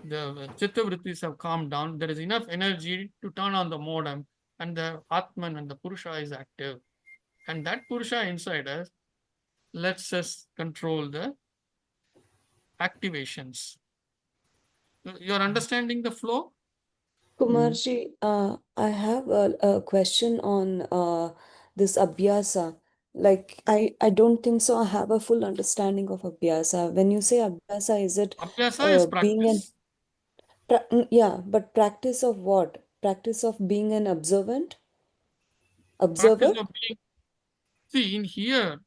the chitta vrittis have calmed down. There is enough energy to turn on the modem, and the Atman and the Purusha is active. And that Purusha inside us lets us control the activations. You're understanding the flow? Kumarji, I have a question on this abhyasa. Like, I don't think so. I have a full understanding of abhyasa. When you say abhyasa, is it Abhyasa is being an practice. yeah, but practice of what? Practice of being an observant? Practice Observer? of being, see, in here,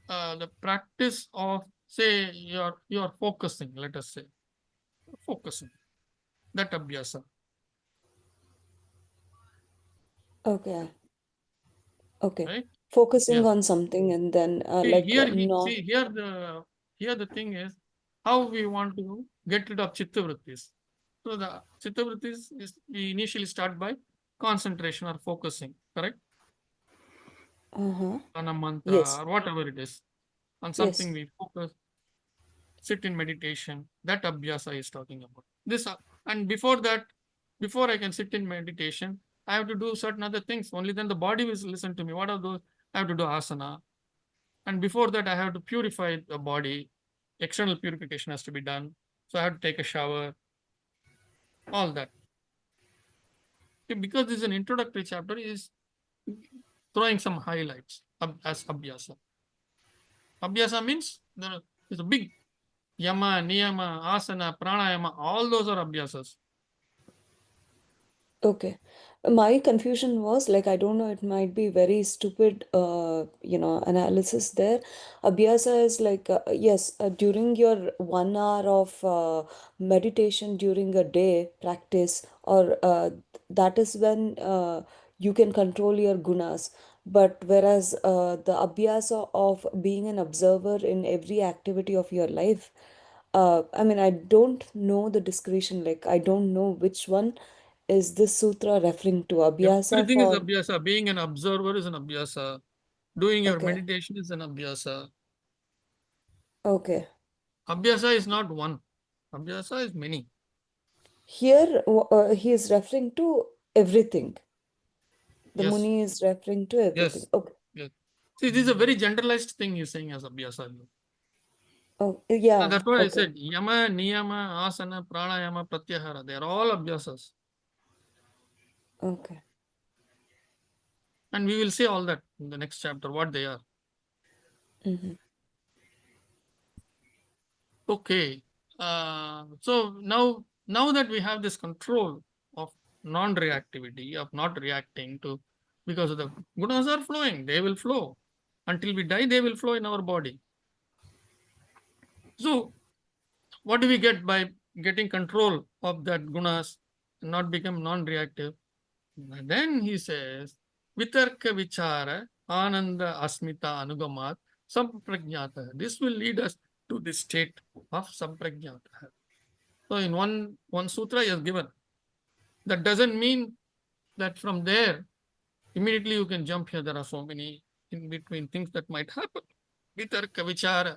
the practice of, say, you're focusing, let us say, focusing, that abhyasa, Okay, okay. right? Focusing Yes. on something and then See, like here, no. see, here the thing is how we want to get rid of chitta vrittis. So the chitta vrittis is, we initially start by concentration or focusing, correct? Uh-huh. On a mantra Yes, or whatever it is, on something yes. we focus, sit in meditation. That abhyasa is talking about. This and before that, before I can sit in meditation, I have to do certain other things. Only then the body will listen to me. What are those? I have to do asana. And before that, I have to purify the body. External purification has to be done. So I have to take a shower, all that. Okay, because this is an introductory chapter, is throwing some highlights as abhyasa. Abhyasa means there is a big yama, niyama, asana, pranayama, all those are abhyasas. Okay. My confusion was like, I don't know, it might be very stupid, analysis there. Abhyasa is like, yes, during your 1 hour of meditation during a day practice, or that is when you can control your gunas. But whereas the abhyasa of being an observer in every activity of your life, I mean, I don't know the discretion, like, I don't know which one is this sutra referring to? Abhyasa Everything is for, abhyasa. Being an observer is an abhyasa. Doing your okay, meditation is an abhyasa. okay. Abhyasa is not one. Abhyasa is many. Here, he is referring to everything. The Yes, Muni is referring to everything. yes, Okay. yes. See, this is a very generalized thing he's saying as abhyasa. Oh, yeah. That's what I Okay. said. Yama, niyama, asana, pranayama, pratyahara. They are all abhyasas. Okay. And we will see all that in the next chapter, what they are. Mm-hmm. Okay. So now that we have this control of non-reactivity, of not reacting to, because of the gunas are flowing, they will flow. Until we die, they will flow in our body. So what do we get by getting control of that gunas and not become non-reactive? And then he says, Vitarka vichara ananda asmita anugamat sampragnata. This will lead us to the state of sampragnata. So in one sutra he has given. That doesn't mean that from there immediately you can jump here. There are so many in between things that might happen. Vitarka vichara.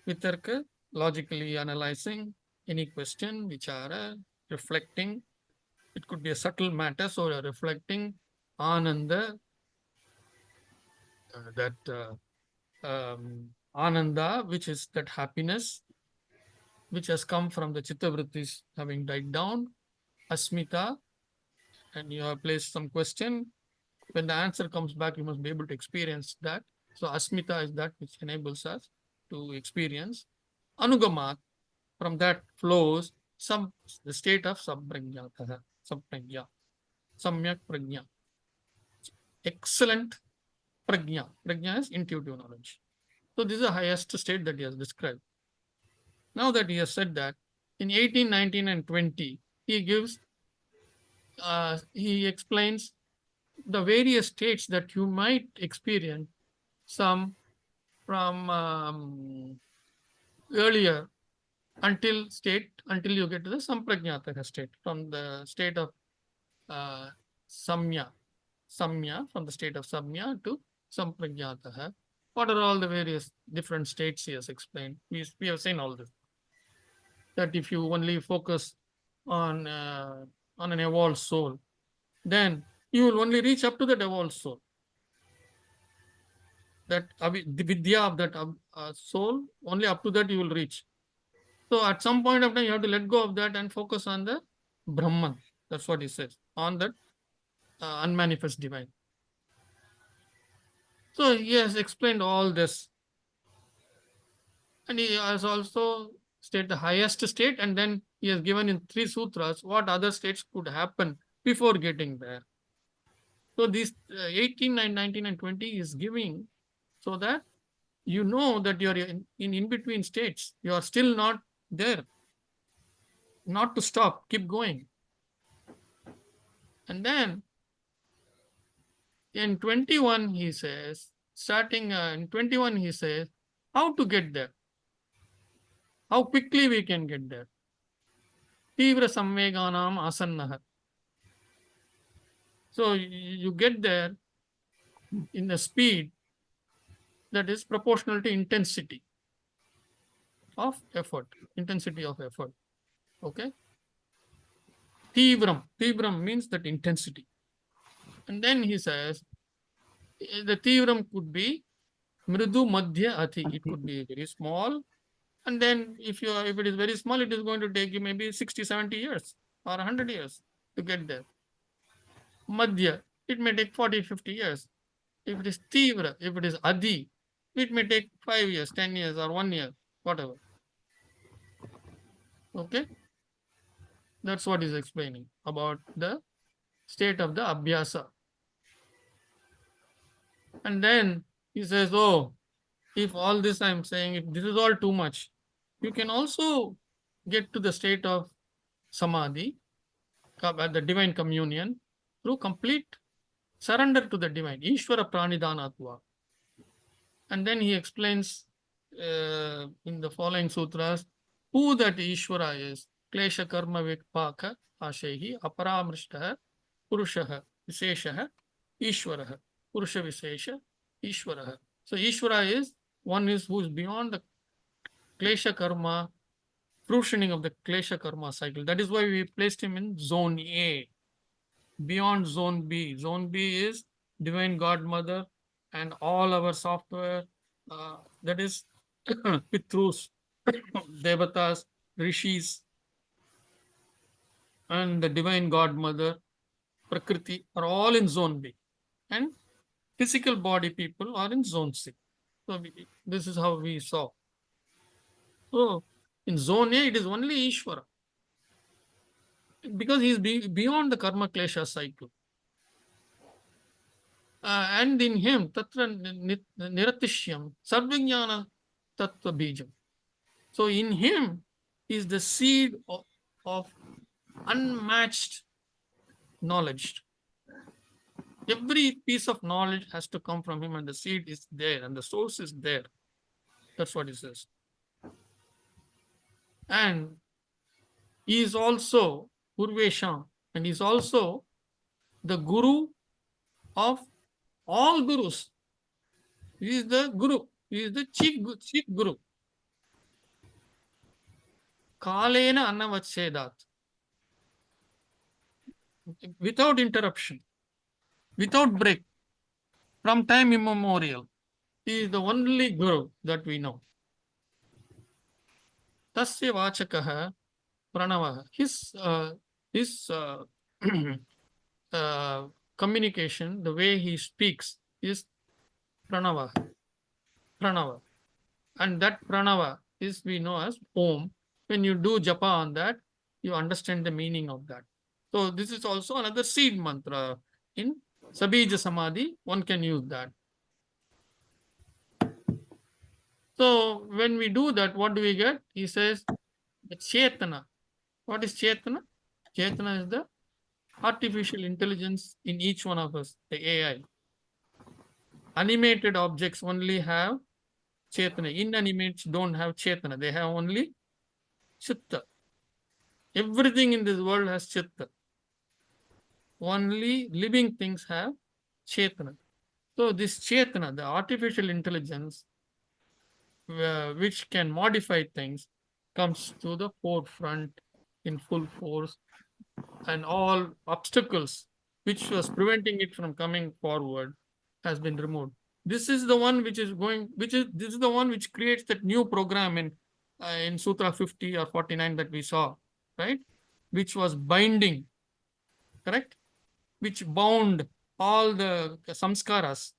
Vitarka, logically analyzing any question, vichara, reflecting. It could be a subtle matter, so you're reflecting. Ananda, ananda, which is that happiness, which has come from the chitta vrittis having died down. Asmita, and you have placed some question. When the answer comes back, you must be able to experience that. So asmita is that which enables us to experience. Anugamat, from that flows some the state of samprajnata, samprajna, samyak prajna. Excellent prajna. Prajna is intuitive knowledge. So this is the highest state that he has described. Now that he has said that, in 18, 19, and 20, he explains the various states that you might experience, some from earlier until you get to the samprajnataka state, from the state of uh, samya, from the state of samya to samprajnataka. What are all the various different states he has explained? We have seen all this. that if you only focus on an evolved soul, then you will only reach up to that evolved soul. That the vidya of that soul, only up to that you will reach. So at some point of time, you have to let go of that and focus on the Brahman. That's what he says, on that unmanifest divine. So he has explained all this. And he has also stated the highest state, and then he has given in 3 sutras what other states could happen before getting there. So these 18, 19, and 20 is giving so that you know that you are in between states. You are still not there. Not to stop, keep going. And then in 21, he says, starting in 21, he says, how to get there, how quickly we can get there. Tivra samveganam asannah. So you get there in a speed that is proportional to intensity of effort, intensity of effort. Okay. Tivram means that intensity. And then he says, the tivram could be mridu madhya ati. It could be very small. And then if it is very small, it is going to take you maybe 60, 70 years or 100 years to get there. Madhya, it may take 40, 50 years. If it is tivra, if it is adi, it may take 5 years, 10 years, or 1 year, whatever. Okay? That's what he's explaining about the state of the abhyasa. And then he says, oh, if all this I'm saying, if this is all too much, you can also get to the state of samadhi, the divine communion, through complete surrender to the divine, Ishvara Pranidanatva. And then he explains in the following sutras who that Ishvara is. Klesha karma vikpaka ashehi aparamrishtaha purushaha viseshaha Ishvaraha. Purusha visesha Ishvaraha. So Ishvara is one who is beyond the Klesha karma, fruitioning of the Klesha karma cycle. That is why we placed him in zone A, beyond zone B. Zone B is Divine Godmother and all our software, that is Pitrus, Devatas, Rishis, and the Divine Godmother, Prakriti are all in zone B. And physical body people are in zone C. So this is how we saw. So in zone A, it is only Ishvara. Because he is beyond the karma klesha cycle. And in him, tatra niratishyam, sarvijnana tattva bijam. So in him is the seed of unmatched knowledge. Every piece of knowledge has to come from him, and the seed is there, and the source is there. That's what he says. And he is also Purvesham, and he is also the guru of all gurus. He is the guru. He is the chief guru. Kalena Annavachedat. Without interruption, without break, from time immemorial. He is the only guru that we know. Tasya Vachakaha Pranavaha. His communication, the way he speaks, is Pranava. Pranava. And that Pranava is we know as Om. When you do japa on that, you understand the meaning of that. So this is also another seed mantra. In Sabija Samadhi, one can use that. So when we do that, what do we get? He says, the Chetana. What is Chetana? Chetana is the artificial intelligence in each one of us, the AI. Animated objects only have Chetana. Inanimates don't have Chetana. They have only Chitta. Everything in this world has Chitta. Only living things have Chetana. So this Chetana, the artificial intelligence, which can modify things, comes to the forefront in full force, and all obstacles which was preventing it from coming forward has been removed. This is the one which is going, this is the one which creates that new program in Sutra 50 or 49 that we saw, right? Which was binding, correct? Which bound all the samskaras.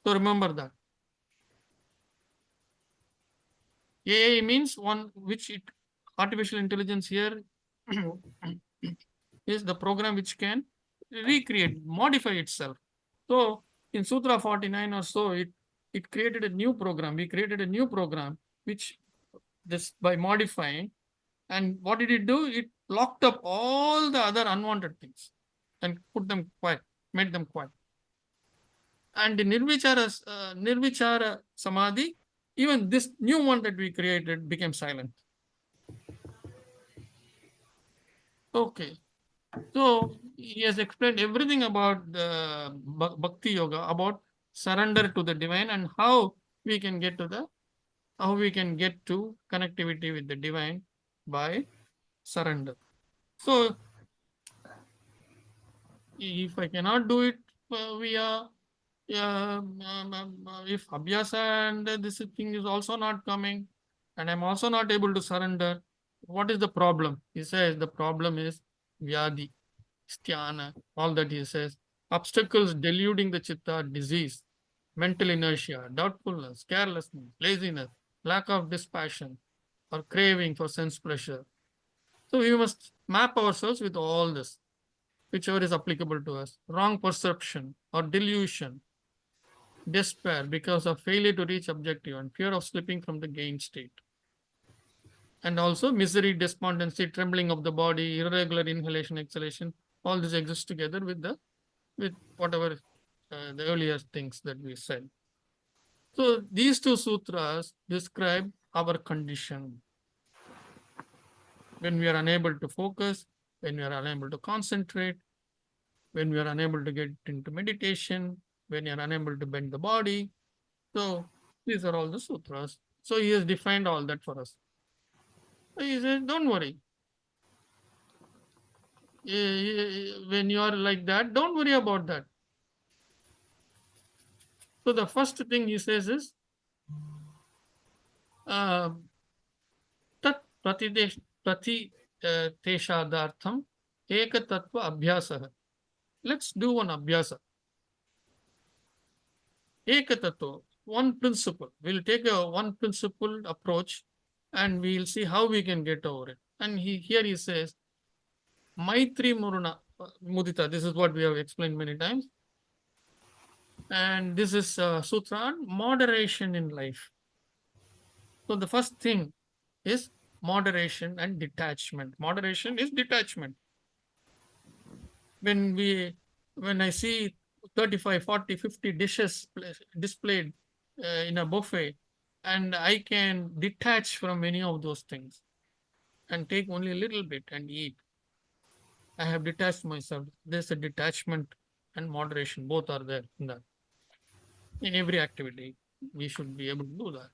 So remember that. AI means one which it artificial intelligence here is the program which can recreate, modify itself. So in Sutra 49 or so, it created a new program. We created a new program which this by modifying, and what did it do? It locked up all the other unwanted things and put them quiet, made them quiet. And the Nirvichara Samadhi, even this new one that we created became silent. Okay. So he has explained everything about the Bhakti Yoga, about surrender to the divine, and how we can get to connectivity with the divine by surrender. So if I cannot do it via if abhyasa and this thing is also not coming, and I'm also not able to surrender, what is the problem? He says the problem is vyadi, sthana, all that he says. Obstacles deluding the chitta, disease, mental inertia, doubtfulness, carelessness, laziness, lack of dispassion, or craving for sense pleasure. So we must map ourselves with all this, whichever is applicable to us. Wrong perception or delusion, despair because of failure to reach objective, and fear of slipping from the gain state. And also misery, despondency, trembling of the body, irregular inhalation, exhalation, all this exists together with whatever the earlier things that we said. So these two sutras describe our condition. When we are unable to focus, when we are unable to concentrate, when we are unable to get into meditation, when you are unable to bend the body. So these are all the sutras. So he has defined all that for us. He says, don't worry. When you are like that, don't worry about that. So the first thing he says is, tat teshadaartham ekatatva abhyasah. Let's do one abhyasa. Ekatato, one principle. We'll take a one principle approach and we'll see how we can get over it. And here he says, Maitri Mudita, this is what we have explained many times. And this is sutra on moderation in life. So the first thing is moderation and detachment. Moderation is detachment. When I see 35, 40, 50 dishes displayed in a buffet, and I can detach from any of those things and take only a little bit and eat, I have detached myself. There's a detachment and moderation, both are there in that. In every activity, we should be able to do that.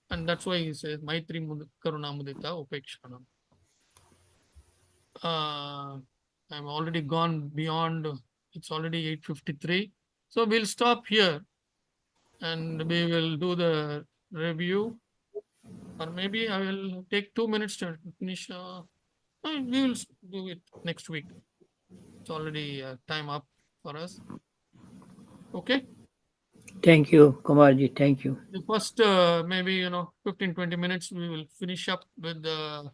And that's why he says, Maitri Karuna Mudita Upekshanam. I'm already gone beyond, it's already 8:53. So we'll stop here and we will do the review. Or maybe I will take 2 minutes to finish. We will do it next week. It's already time up for us. Okay. Thank you, Kumarji. Thank you. The first maybe 15-20 minutes we will finish up with the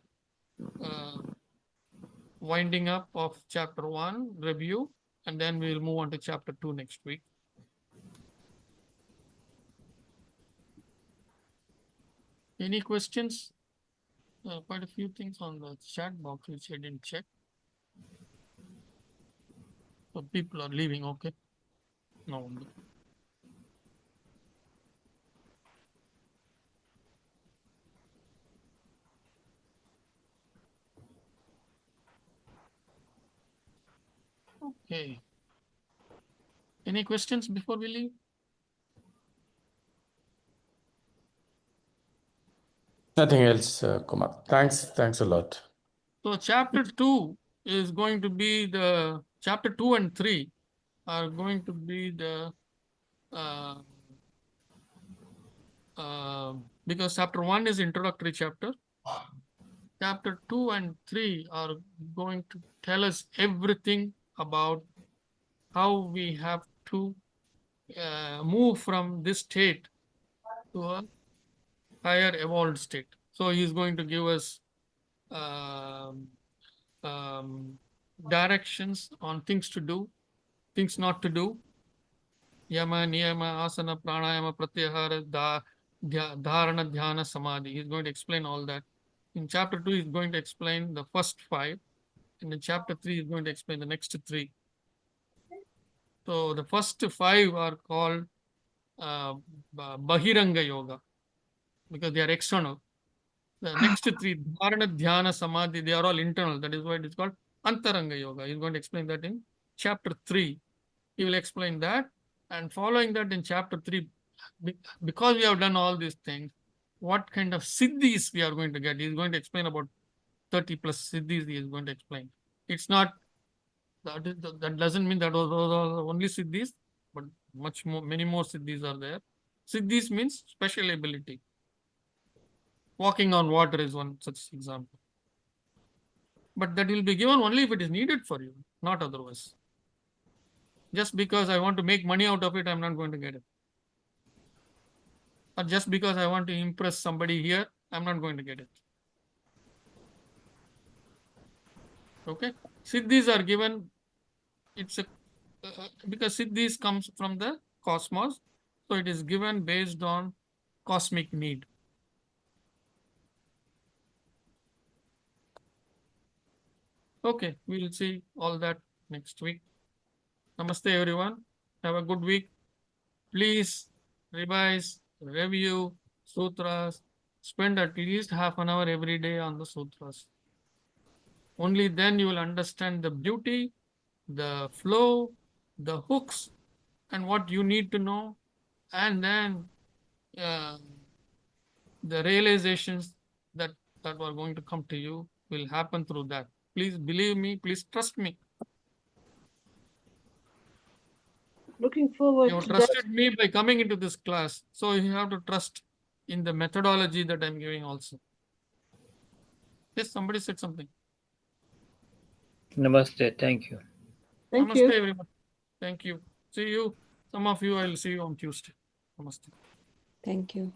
winding up of chapter 1 review, and then we will move on to chapter 2 next week. Any questions? Quite a few things on the chat box which I didn't check. So people are leaving. Okay. No wonder. Okay. Any questions before we leave? Nothing else, Kumar. Thanks a lot. So chapter 2 is going to be the chapter 2 and 3 are going to be the because chapter 1 is introductory chapter. Chapter 2 and 3 are going to tell us everything about how we have to move from this state to a higher evolved state. So he is going to give us um, directions on things to do, things not to do. Yama, niyama, asana, pranayama, pratyahara, dharana, dhyana, samadhi. He's going to explain all that. In chapter 2, he's going to explain the first 5. And in chapter 3, he's going to explain the next 3. So the first 5 are called Bahiranga Yoga because they are external. The next 3, Dharana, Dhyana, Samadhi, they are all internal. That is why it is called Antaranga Yoga. He's going to explain that in chapter 3. He will explain that. And following that in chapter 3, because we have done all these things, what kind of siddhis we are going to get. He's going to explain about 30 plus siddhis he is going to explain. It's not, that doesn't mean that those are only siddhis, but much more, many more siddhis are there. Siddhis means special ability. Walking on water is one such example. But that will be given only if it is needed for you, not otherwise. Just because I want to make money out of it, I'm not going to get it. Or just because I want to impress somebody here, I'm not going to get it. Okay? Siddhis are given, it's a because siddhis comes from the cosmos, so it is given based on cosmic need. Okay, we'll see all that next week. Namaste, everyone. Have a good week. Please revise, review sutras. Spend at least half an hour every day on the sutras. Only then you will understand the beauty, the flow, the hooks, and what you need to know, and then the realizations that are going to come to you will happen through that. Please believe me, please trust me. Looking forward You have to that. trusted me by coming into this class, so you have to trust in the methodology that I'm giving also. Yes, somebody said something. Namaste. Thank you. Thank Namaste, you. everyone. Thank you. See you. Some of you, I will see you on Tuesday. Namaste. Thank you.